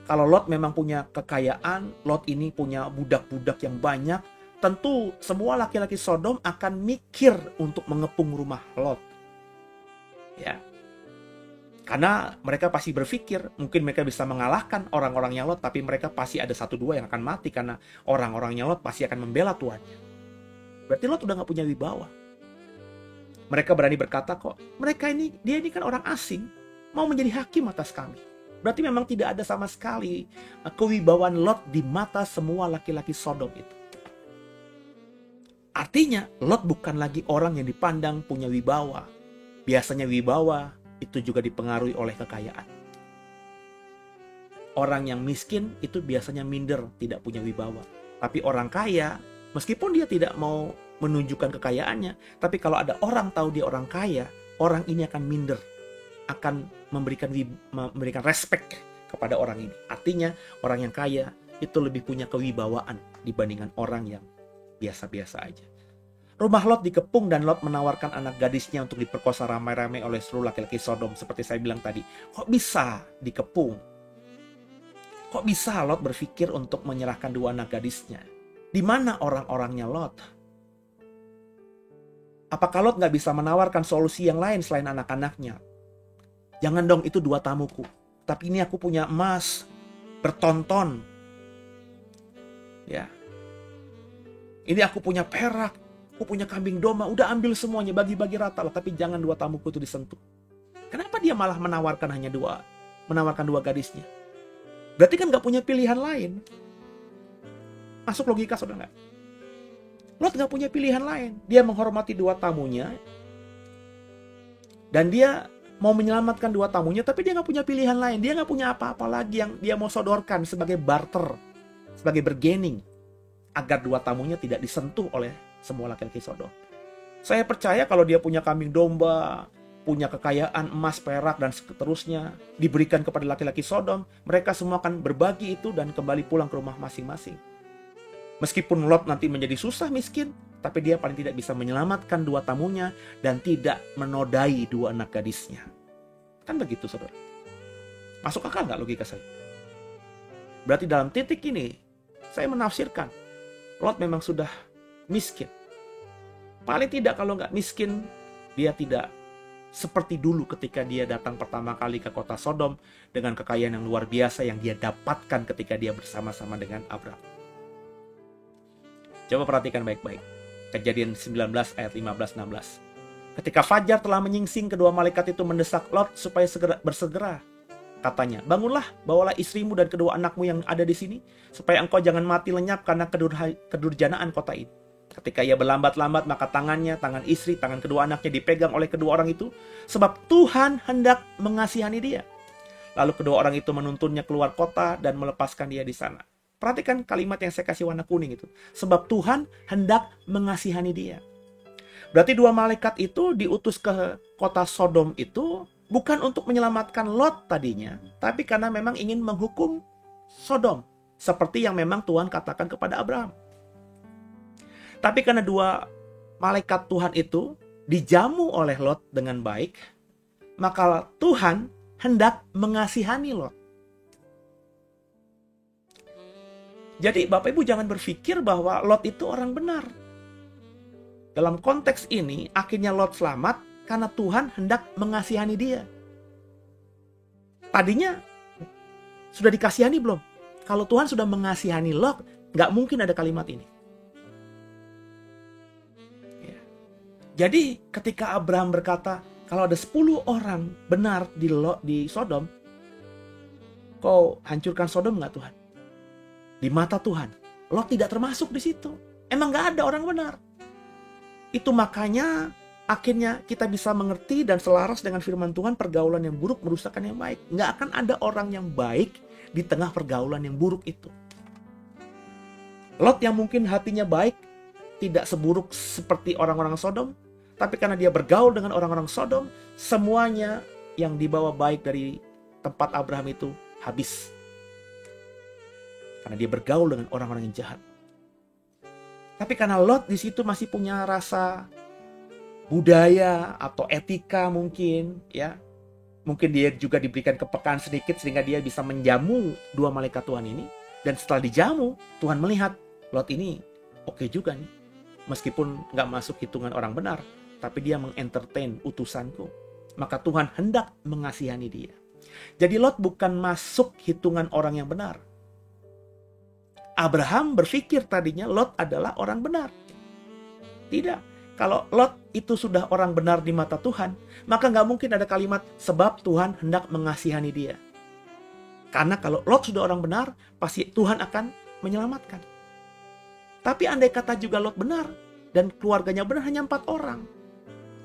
S1: Kalau Lot memang punya kekayaan, Lot ini punya budak-budak yang banyak, tentu semua laki-laki Sodom akan mikir untuk mengepung rumah Lot. Ya. Karena mereka pasti berpikir, mungkin mereka bisa mengalahkan orang-orangnya Lot, tapi mereka pasti ada 1-2 yang akan mati karena orang-orangnya Lot pasti akan membela tuannya. Berarti Lot udah gak punya wibawa. Mereka berani berkata kok, dia ini kan orang asing. mau menjadi hakim atas kami. Berarti memang tidak ada sama sekali kewibawaan Lot di mata semua laki-laki Sodom itu. Artinya Lot bukan lagi orang yang dipandang punya wibawa. Biasanya wibawa itu juga dipengaruhi oleh kekayaan. Orang yang miskin itu biasanya minder, tidak punya wibawa. Tapi orang kaya, meskipun dia tidak mau menunjukkan kekayaannya, tapi kalau ada orang tahu dia orang kaya, orang ini akan minder, akan memberikan respect kepada orang ini. Artinya orang yang kaya itu lebih punya kewibawaan dibandingkan orang yang biasa-biasa aja. Rumah Lot dikepung dan Lot menawarkan anak gadisnya untuk diperkosa ramai-ramai oleh seluruh laki-laki Sodom. Seperti saya bilang tadi, kok bisa dikepung? Kok bisa Lot berpikir untuk menyerahkan 2 anak gadisnya? Di mana orang-orangnya Lot? Apakah Lot nggak bisa menawarkan solusi yang lain selain anak-anaknya? Jangan dong, itu 2 tamuku. Tapi ini aku punya emas bertonton. Ya. Ini aku punya perak, aku punya kambing domba, udah ambil semuanya, bagi-bagi rata lah. Tapi jangan 2 tamuku itu disentuh. Kenapa dia malah menawarkan hanya 2 gadisnya? Berarti kan nggak punya pilihan lain. Masuk logika, saudara nggak? Lot nggak punya pilihan lain. Dia menghormati 2 tamunya. Dan dia mau menyelamatkan 2 tamunya, tapi dia nggak punya pilihan lain. Dia nggak punya apa-apa lagi yang dia mau sodorkan sebagai barter, sebagai bargaining, agar 2 tamunya tidak disentuh oleh semua laki-laki Sodom. Saya percaya kalau dia punya kambing domba, punya kekayaan emas, perak, dan seterusnya, diberikan kepada laki-laki Sodom, mereka semua akan berbagi itu dan kembali pulang ke rumah masing-masing. Meskipun Lot nanti menjadi susah miskin, tapi dia paling tidak bisa menyelamatkan 2 tamunya dan tidak menodai 2 anak gadisnya. Kan begitu, saudara. Masuk akal nggak logika saya? Berarti dalam titik ini, saya menafsirkan Lot memang sudah miskin. Paling tidak kalau nggak miskin, dia tidak seperti dulu ketika dia datang pertama kali ke kota Sodom dengan kekayaan yang luar biasa yang dia dapatkan ketika dia bersama-sama dengan Abraham. Coba perhatikan baik-baik. Kejadian 19 ayat 15-16. Ketika fajar telah menyingsing, kedua malaikat itu mendesak Lot supaya bersegera. Katanya, bangunlah, bawalah istrimu dan kedua anakmu yang ada di sini, supaya engkau jangan mati lenyap karena kedurjanaan kota ini. Ketika ia berlambat-lambat, maka tangan istri, tangan kedua anaknya dipegang oleh kedua orang itu, sebab Tuhan hendak mengasihani dia. Lalu kedua orang itu menuntunnya keluar kota dan melepaskan dia di sana. Perhatikan kalimat yang saya kasih warna kuning itu. Sebab Tuhan hendak mengasihani dia. Berarti 2 malaikat itu diutus ke kota Sodom itu bukan untuk menyelamatkan Lot tadinya, tapi karena memang ingin menghukum Sodom. Seperti yang memang Tuhan katakan kepada Abraham. Tapi karena 2 malaikat Tuhan itu dijamu oleh Lot dengan baik, maka Tuhan hendak mengasihani Lot. Jadi Bapak Ibu jangan berpikir bahwa Lot itu orang benar. Dalam konteks ini, akhirnya Lot selamat karena Tuhan hendak mengasihani dia. Tadinya sudah dikasihani belum? Kalau Tuhan sudah mengasihani Lot, nggak mungkin ada kalimat ini. Ya. Jadi ketika Abraham berkata, kalau ada 10 orang benar di Sodom, kau hancurkan Sodom nggak Tuhan? Di mata Tuhan, Lot tidak termasuk di situ. Emang gak ada orang benar. Itu makanya akhirnya kita bisa mengerti dan selaras dengan firman Tuhan, pergaulan yang buruk merusakkan yang baik. Gak akan ada orang yang baik di tengah pergaulan yang buruk itu. Lot yang mungkin hatinya baik, tidak seburuk seperti orang-orang Sodom, tapi karena dia bergaul dengan orang-orang Sodom, semuanya yang dibawa baik dari tempat Abraham itu habis. Karena dia bergaul dengan orang-orang yang jahat. Tapi karena Lot di situ masih punya rasa budaya atau etika mungkin, ya. Mungkin dia juga diberikan kepekaan sedikit sehingga dia bisa menjamu 2 malaikat Tuhan ini. Dan setelah dijamu, Tuhan melihat Lot ini oke juga nih. Meskipun nggak masuk hitungan orang benar, tapi dia mengentertain utusanku. Maka Tuhan hendak mengasihani dia. Jadi Lot bukan masuk hitungan orang yang benar. Abraham berpikir tadinya Lot adalah orang benar. Tidak. Kalau Lot itu sudah orang benar di mata Tuhan, maka nggak mungkin ada kalimat sebab Tuhan hendak mengasihani dia. Karena kalau Lot sudah orang benar, pasti Tuhan akan menyelamatkan. Tapi andai kata juga Lot benar, dan keluarganya benar hanya 4 orang.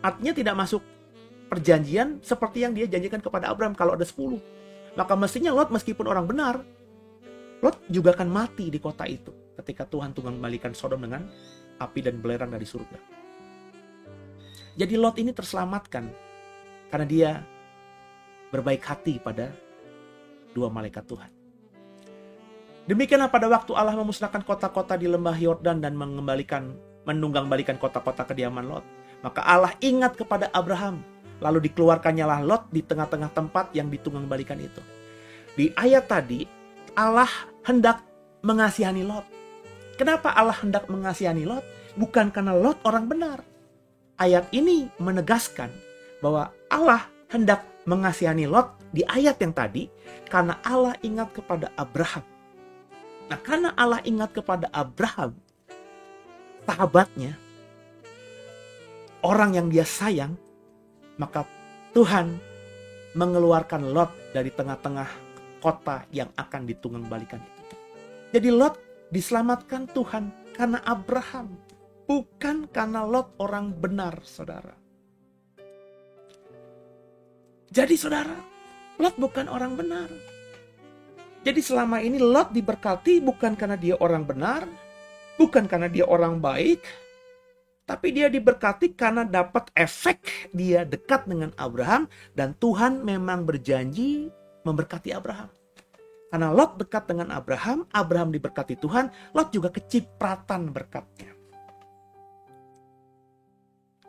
S1: Artinya tidak masuk perjanjian seperti yang dia janjikan kepada Abraham kalau ada 10. Maka mestinya Lot meskipun orang benar, Lot juga akan mati di kota itu ketika Tuhan mengembalikan Sodom dengan api dan belerang dari surga. Jadi Lot ini terselamatkan karena dia berbaik hati pada 2 malaikat Tuhan. Demikianlah pada waktu Allah memusnahkan kota-kota di lembah Yordan dan menunggang-balikan kota-kota kediaman Lot. Maka Allah ingat kepada Abraham, lalu dikeluarkannya lah Lot di tengah-tengah tempat yang ditunggang-balikan itu. Di ayat tadi, Allah hendak mengasihani Lot. Kenapa Allah hendak mengasihani Lot? Bukan karena Lot orang benar. Ayat ini menegaskan bahwa Allah hendak mengasihani Lot di ayat yang tadi karena Allah ingat kepada Abraham. Nah, karena Allah ingat kepada Abraham, sahabatnya, orang yang dia sayang, maka Tuhan mengeluarkan Lot dari tengah-tengah kota yang akan ditunggang-balikan itu. Jadi Lot diselamatkan Tuhan karena Abraham, bukan karena Lot orang benar, saudara. Jadi saudara, Lot bukan orang benar. Jadi selama ini Lot diberkati bukan karena dia orang benar, bukan karena dia orang baik, tapi dia diberkati karena dapat efek dia dekat dengan Abraham, dan Tuhan memang berjanji memberkati Abraham. Karena Lot dekat dengan Abraham, Abraham diberkati Tuhan, Lot juga kecipratan berkatnya.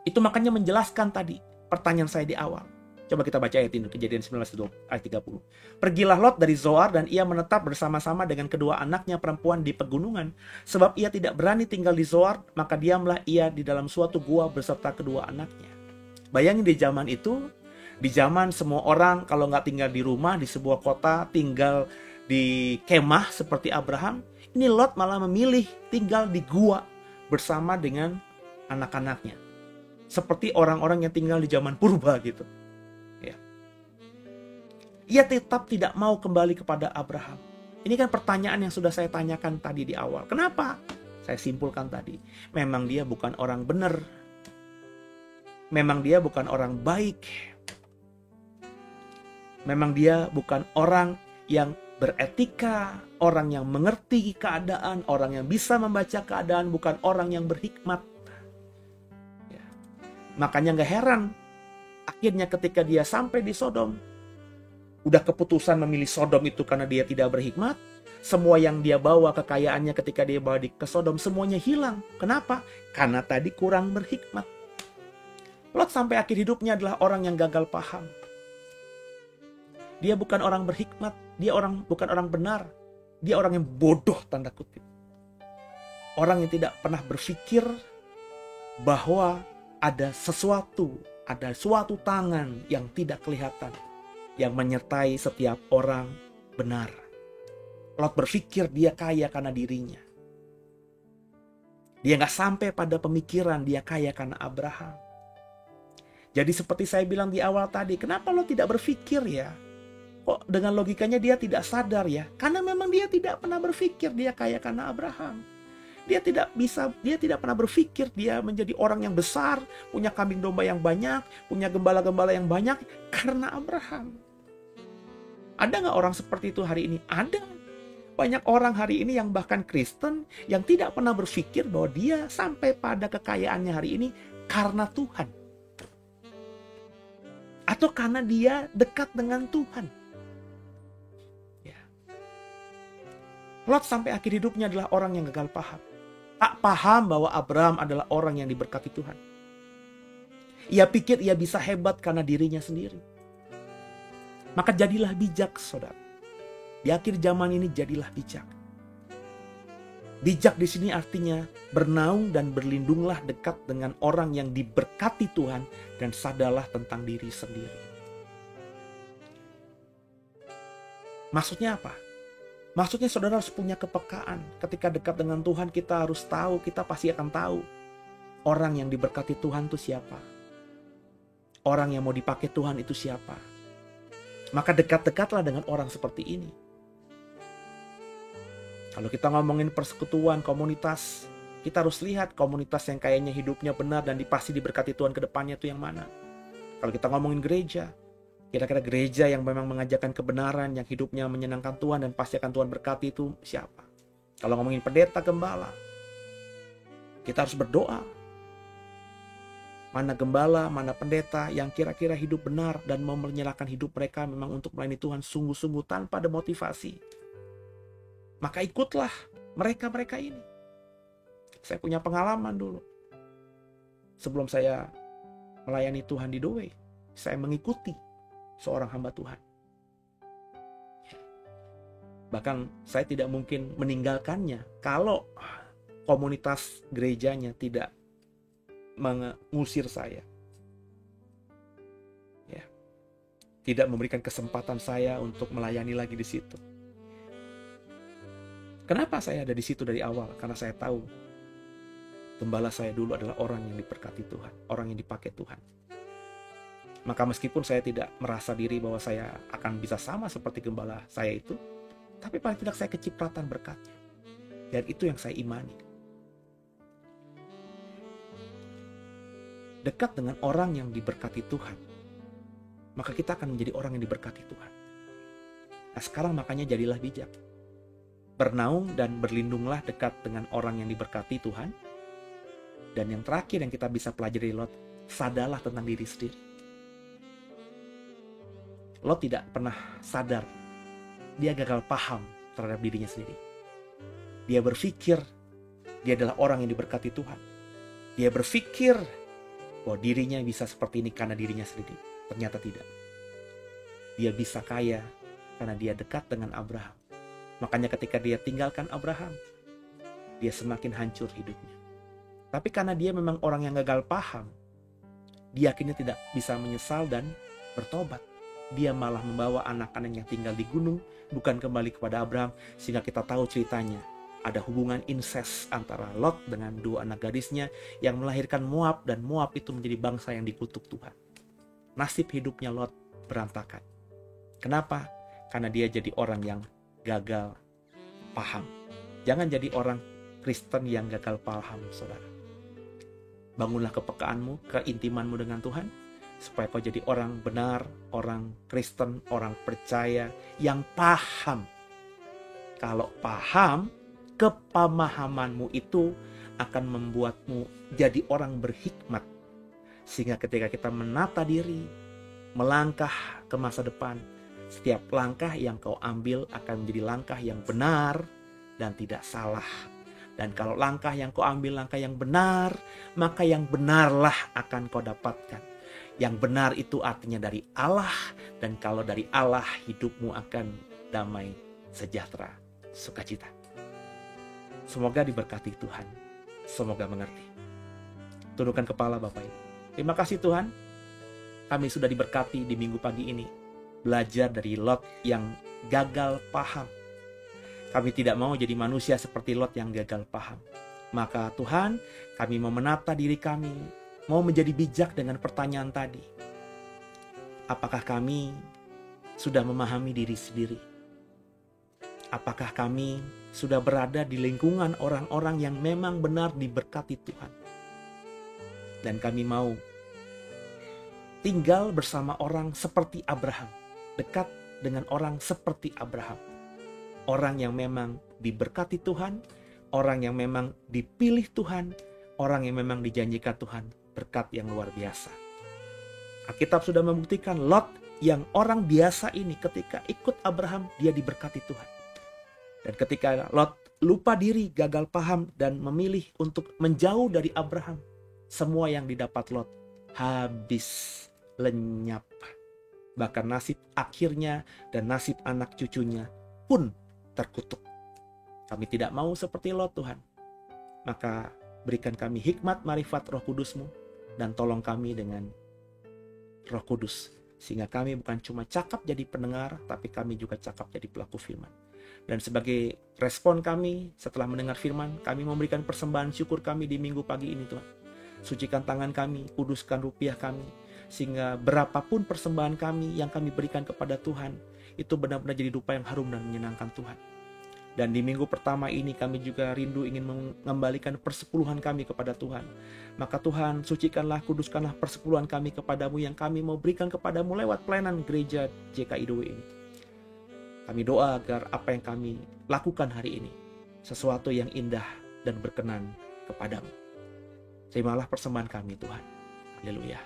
S1: Itu makanya menjelaskan tadi pertanyaan saya di awal. Coba kita baca ayat ini, Kejadian 19 ayat 30. Pergilah Lot dari Zoar dan ia menetap bersama-sama dengan kedua anaknya perempuan di pegunungan. Sebab ia tidak berani tinggal di Zoar, maka diamlah ia di dalam suatu gua beserta kedua anaknya. Bayangin di zaman itu, di zaman semua orang kalau nggak tinggal di rumah, di sebuah kota, tinggal di kemah seperti Abraham, ini Lot malah memilih tinggal di gua bersama dengan anak-anaknya. Seperti orang-orang yang tinggal di zaman purba gitu. Ia tetap tidak mau kembali kepada Abraham. Ini kan pertanyaan yang sudah saya tanyakan tadi di awal. Kenapa? Saya simpulkan tadi. Memang dia bukan orang benar. Memang dia bukan orang baik. Memang dia bukan orang yang beretika, orang yang mengerti keadaan, orang yang bisa membaca keadaan, bukan orang yang berhikmat. Ya. Makanya gak heran, akhirnya ketika dia sampai di Sodom, udah keputusan memilih Sodom itu karena dia tidak berhikmat. Semua yang dia bawa, kekayaannya ketika dia bawa ke Sodom, semuanya hilang. Kenapa? Karena tadi kurang berhikmat. Lot sampai akhir hidupnya adalah orang yang gagal paham. Dia bukan orang berhikmat, dia bukan orang benar. Dia orang yang bodoh, tanda kutip. Orang yang tidak pernah berpikir bahwa ada sesuatu, ada suatu tangan yang tidak kelihatan yang menyertai setiap orang benar. Lot berpikir dia kaya karena dirinya. Dia gak sampai pada pemikiran dia kaya karena Abraham. Jadi seperti saya bilang di awal tadi, kenapa Lot tidak berpikir ya? Kok dengan logikanya dia tidak sadar ya? Karena memang dia tidak pernah berpikir dia kaya karena Abraham. Dia tidak pernah berpikir dia menjadi orang yang besar, punya kambing domba yang banyak, punya gembala-gembala yang banyak karena Abraham. Ada gak orang seperti itu hari ini? Ada. Banyak orang hari ini yang bahkan Kristen yang tidak pernah berpikir bahwa dia sampai pada kekayaannya hari ini karena Tuhan. Atau karena dia dekat dengan Tuhan. Ya. Lot sampai akhir hidupnya adalah orang yang gagal paham. Tak paham bahwa Abraham adalah orang yang diberkati Tuhan. Ia pikir ia bisa hebat karena dirinya sendiri. Maka jadilah bijak, saudara. Di akhir zaman ini jadilah bijak. Bijak di sini artinya bernaung dan berlindunglah dekat dengan orang yang diberkati Tuhan dan sadarlah tentang diri sendiri. Maksudnya apa? Maksudnya saudara harus punya kepekaan. Ketika dekat dengan Tuhan kita harus tahu, kita pasti akan tahu Orang yang diberkati Tuhan itu siapa? Orang yang mau dipakai Tuhan itu siapa? Maka dekat-dekatlah dengan orang seperti ini. Kalau kita ngomongin persekutuan, komunitas, kita harus lihat komunitas yang kayaknya hidupnya benar dan pasti diberkati Tuhan ke depannya itu yang mana. Kalau kita ngomongin gereja, kira-kira gereja yang memang mengajarkan kebenaran, yang hidupnya menyenangkan Tuhan dan pasti akan Tuhan berkati itu siapa? Kalau ngomongin pendeta, gembala, kita harus berdoa. Mana gembala, mana pendeta yang kira-kira hidup benar dan mau menyerahkan hidup mereka memang untuk melayani Tuhan sungguh-sungguh tanpa ada motivasi. Maka ikutlah mereka-mereka ini. Saya punya pengalaman dulu. Sebelum saya melayani Tuhan di The Way, saya mengikuti seorang hamba Tuhan. Bahkan saya tidak mungkin meninggalkannya kalau komunitas gerejanya tidak mengusir saya, ya, tidak memberikan kesempatan saya untuk melayani lagi di situ. Kenapa saya ada di situ dari awal? Karena saya tahu gembala saya dulu adalah orang yang diberkati Tuhan, orang yang dipakai Tuhan. Maka meskipun saya tidak merasa diri bahwa saya akan bisa sama seperti gembala saya itu, tapi paling tidak saya kecipratan berkatnya. Dan itu yang saya imani. Dekat dengan orang yang diberkati Tuhan, maka kita akan menjadi orang yang diberkati Tuhan. Nah sekarang makanya jadilah bijak. Bernaung dan berlindunglah dekat dengan orang yang diberkati Tuhan. Dan yang terakhir yang kita bisa pelajari Lot, sadarlah tentang diri sendiri. Lot tidak pernah sadar, dia gagal paham terhadap dirinya sendiri. Dia berpikir dia adalah orang yang diberkati Tuhan. Dia berpikir bahwa dirinya bisa seperti ini karena dirinya sendiri. Ternyata tidak. Dia bisa kaya karena dia dekat dengan Abraham. Makanya ketika dia tinggalkan Abraham, dia semakin hancur hidupnya. Tapi karena dia memang orang yang gagal paham, dia akhirnya tidak bisa menyesal dan bertobat. Dia malah membawa anak-anak yang tinggal di gunung, bukan kembali kepada Abraham, sehingga kita tahu ceritanya. Ada hubungan incest antara Lot dengan dua anak gadisnya yang melahirkan Moab, dan Moab itu menjadi bangsa yang dikutuk Tuhan. Nasib hidupnya Lot berantakan. Kenapa? Karena dia jadi orang yang gagal paham. Jangan jadi orang Kristen yang gagal paham, saudara. Bangunlah kepekaanmu, keintimanmu dengan Tuhan, supaya kau jadi orang benar, orang Kristen, orang percaya yang paham. Kalau paham, kepemahamanmu itu akan membuatmu jadi orang berhikmat. Sehingga ketika kita menata diri, melangkah ke masa depan, setiap langkah yang kau ambil akan menjadi langkah yang benar dan tidak salah. Dan kalau langkah yang kau ambil langkah yang benar, maka yang benarlah akan kau dapatkan. Yang benar itu artinya dari Allah, dan kalau dari Allah hidupmu akan damai, sejahtera, sukacita. Semoga diberkati Tuhan. Semoga mengerti. Tundukkan kepala Bapak Ibu. Terima kasih Tuhan. Kami sudah diberkati di minggu pagi ini. Belajar dari Lot yang gagal paham. Kami tidak mau jadi manusia seperti Lot yang gagal paham. Maka Tuhan, kami mau menata diri kami. Mau menjadi bijak dengan pertanyaan tadi. Apakah kami sudah memahami diri sendiri? Apakah kami sudah berada di lingkungan orang-orang yang memang benar diberkati Tuhan? Dan kami mau tinggal bersama orang seperti Abraham, dekat dengan orang seperti Abraham. Orang yang memang diberkati Tuhan, orang yang memang dipilih Tuhan, orang yang memang dijanjikan Tuhan berkat yang luar biasa. Alkitab sudah membuktikan Lot yang orang biasa ini ketika ikut Abraham, dia diberkati Tuhan. Dan ketika Lot lupa diri, gagal paham, dan memilih untuk menjauh dari Abraham, semua yang didapat Lot habis, lenyap. Bahkan nasib akhirnya dan nasib anak cucunya pun terkutuk. Kami tidak mau seperti Lot, Tuhan. Maka berikan kami hikmat marifat Roh Kudus-Mu, dan tolong kami dengan Roh Kudus, sehingga kami bukan cuma cakap jadi pendengar, tapi kami juga cakap jadi pelaku firman. Dan sebagai respon kami setelah mendengar firman, kami memberikan persembahan syukur kami di minggu pagi ini Tuhan. sucikan tangan kami, kuduskan rupiah kami, sehingga berapapun persembahan kami yang kami berikan kepada Tuhan, itu benar-benar jadi dupa yang harum dan menyenangkan Tuhan. Dan di minggu pertama ini kami juga rindu ingin mengembalikan persepuluhan kami kepada Tuhan. Maka Tuhan, sucikanlah, kuduskanlah persepuluhan kami kepadamu yang kami mau berikan kepadamu lewat pelayanan gereja JKIDW ini. Kami doa agar apa yang kami lakukan hari ini sesuatu yang indah dan berkenan kepadamu. Terimalah persembahan kami Tuhan. Haleluya.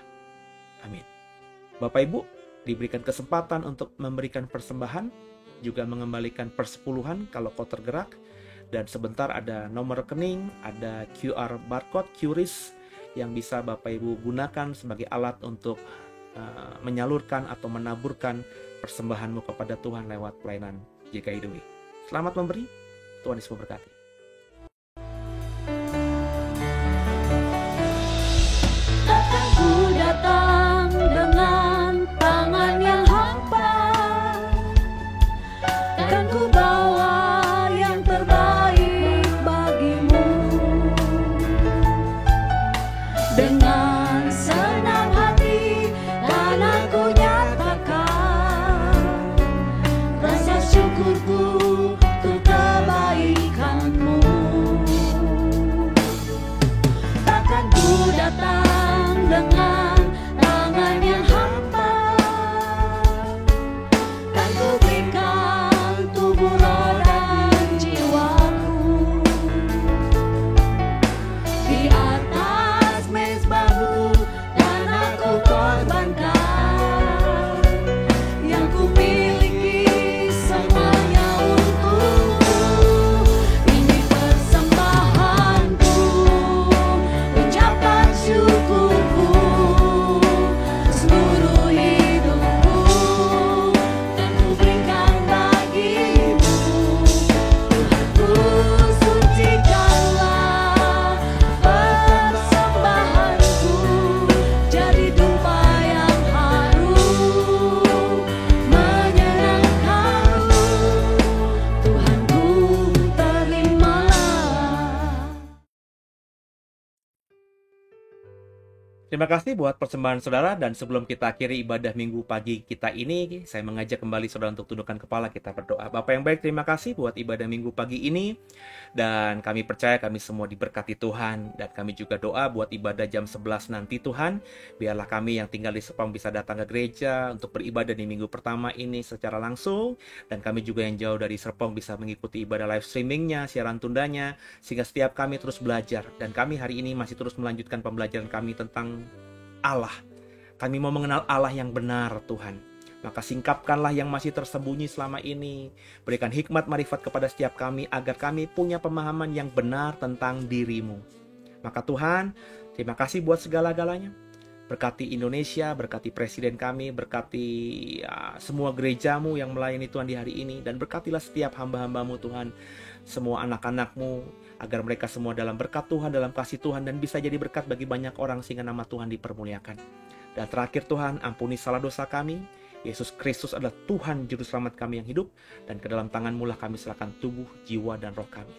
S1: Amin. Bapak Ibu diberikan kesempatan untuk memberikan persembahan, juga mengembalikan persepuluhan kalau kau tergerak. Dan sebentar ada nomor rekening, ada QR barcode, QRIS yang bisa Bapak Ibu gunakan sebagai alat untuk menyalurkan atau menaburkan persembahanmu kepada Tuhan lewat pelayanan JKIDW. Selamat memberi, Tuhan Yesus memberkati.
S3: Aku datang dengan tangan yang hampa, dan ku bawa yang terbaik bagimu. Dengan senang hati dan aku nyatakan rasa syukurku untuk kebaikanmu. Takkan ku datang dengan tangan yang hampa, kan ku berikan tubuh, roh, dan jiwaku di atas mezbahmu, dan aku korbankan yang ku miliki semuanya untukmu. Ini persembahanku, ucapan syukurku seluruh hidupku, dan ku berikan bagimu. Ku sucikanlah persembahanku, jadi dupa yang harum menyenangkanmu. Tuhanku, terimalah.
S1: Terima kasih buat persembahan saudara, dan sebelum kita akhiri ibadah minggu pagi kita ini, saya mengajak kembali saudara untuk tundukkan kepala, kita berdoa. Bapa yang baik, terima kasih buat ibadah minggu pagi ini, dan kami percaya kami semua diberkati Tuhan, dan kami juga doa buat ibadah jam 11 nanti Tuhan, biarlah kami yang tinggal di Serpong bisa datang ke gereja untuk beribadah di minggu pertama ini secara langsung, dan kami juga yang jauh dari Serpong bisa mengikuti ibadah live streamingnya, siaran tundanya, sehingga setiap kami terus belajar, dan kami hari ini masih terus melanjutkan pembelajaran kami tentang Allah. Kami mau mengenal Allah yang benar Tuhan. Maka singkapkanlah yang masih tersembunyi selama ini. Berikan hikmat marifat kepada setiap kami agar kami punya pemahaman yang benar tentang diri-Mu. Maka Tuhan, terima kasih buat segala-galanya. Berkati Indonesia, berkati presiden kami, berkati semua gereja-Mu yang melayani Tuhan di hari ini. Dan berkatilah setiap hamba-hamba-Mu Tuhan, semua anak-anak-Mu, agar mereka semua dalam berkat Tuhan, dalam kasih Tuhan, dan bisa jadi berkat bagi banyak orang sehingga nama Tuhan dipermuliakan. Dan terakhir Tuhan, ampuni salah dosa kami. Yesus Kristus adalah Tuhan Juru Selamat kami yang hidup, dan ke dalam tangan-Mu lah kami serahkan tubuh, jiwa, dan roh kami.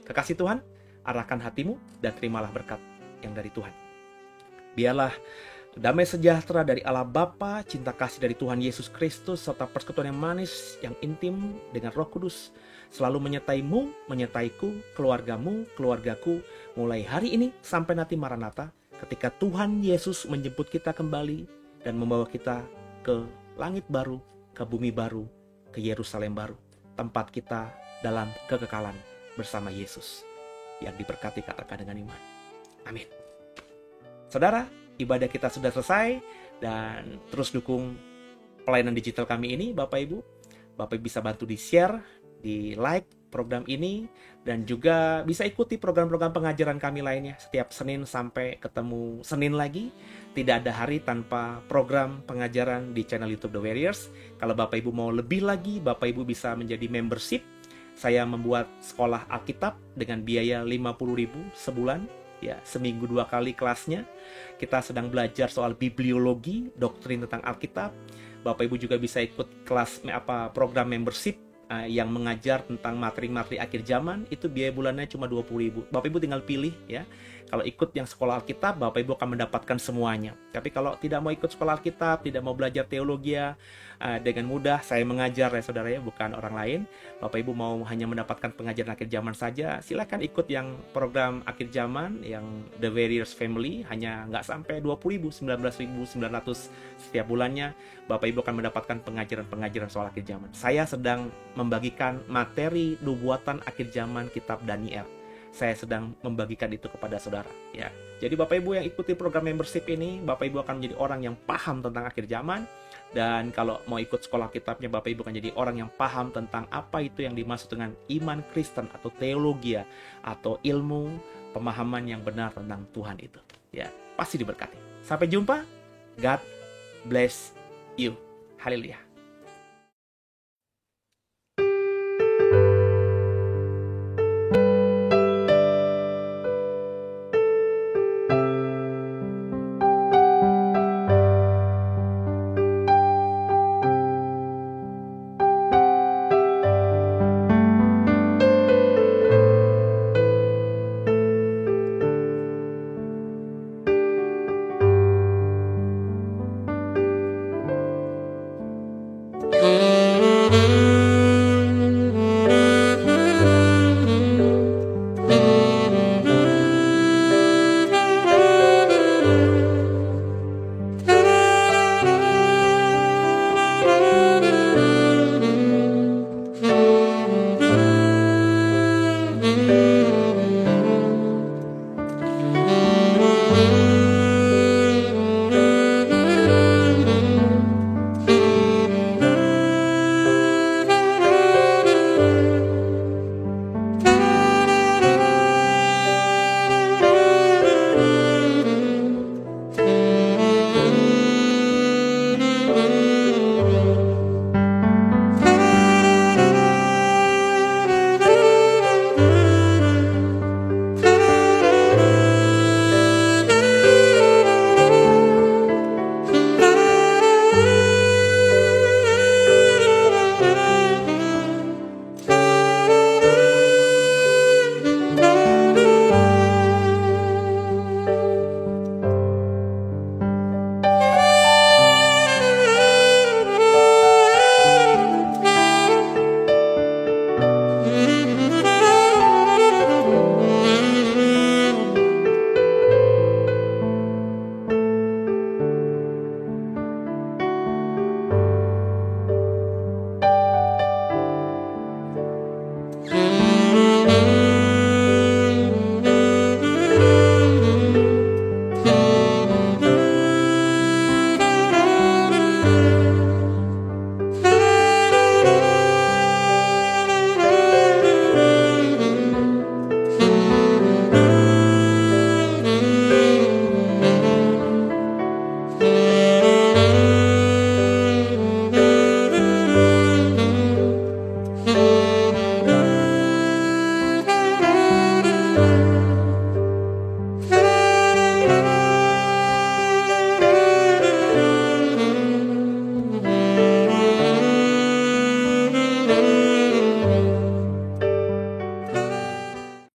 S1: Kekasih Tuhan, arahkan hatimu dan terimalah berkat yang dari Tuhan. Biarlah damai sejahtera dari Allah Bapa, cinta kasih dari Tuhan Yesus Kristus, serta persekutuan yang manis, yang intim dengan Roh Kudus selalu menyertai-Mu, menyertaiku, keluargamu, keluargaku, mulai hari ini sampai nanti Maranatha, ketika Tuhan Yesus menjemput kita kembali dan membawa kita ke langit baru, ke bumi baru, ke Yerusalem baru, tempat kita dalam kekekalan bersama Yesus. Yang diberkati katakan dengan iman. Amin. Saudara, ibadah kita sudah selesai, dan terus dukung pelayanan digital kami ini, Bapak Ibu. Bapak Ibu bisa bantu di-share, di-like program ini, dan juga bisa ikuti program-program pengajaran kami lainnya. Setiap Senin sampai ketemu Senin lagi, tidak ada hari tanpa program pengajaran di channel YouTube The Warriors. Kalau Bapak Ibu mau lebih lagi, Bapak Ibu bisa menjadi membership. Saya membuat sekolah Alkitab dengan biaya 50.000 sebulan, ya, seminggu 2 kali kelasnya. Kita sedang belajar soal bibliologi, doktrin tentang Alkitab. Bapak Ibu juga bisa ikut kelas program membership yang mengajar tentang materi-materi akhir zaman, itu biaya bulannya cuma 20.000. Bapak Ibu tinggal pilih ya. Kalau ikut yang sekolah Alkitab, Bapak Ibu akan mendapatkan semuanya. Tapi kalau tidak mau ikut sekolah Alkitab, tidak mau belajar teologi, dengan mudah saya mengajar ya saudara ya, bukan orang lain. Bapak Ibu mau hanya mendapatkan pengajaran akhir zaman saja, silakan ikut yang program akhir zaman yang The Warriors Family, hanya nggak sampai 20.000, 19.900 setiap bulannya. Bapak Ibu akan mendapatkan pengajaran-pengajaran soal akhir zaman. Saya sedang membagikan materi nubuatan akhir zaman kitab Daniel. Saya sedang membagikan itu kepada saudara ya. Jadi Bapak Ibu yang ikuti program membership ini, Bapak Ibu akan menjadi orang yang paham tentang akhir zaman. Dan kalau mau ikut sekolah kitabnya, Bapak Ibu akan jadi orang yang paham tentang apa itu yang dimaksud dengan iman Kristen atau teologi atau ilmu pemahaman yang benar tentang Tuhan itu ya. Pasti diberkati. Sampai jumpa. God bless you. Haleluya.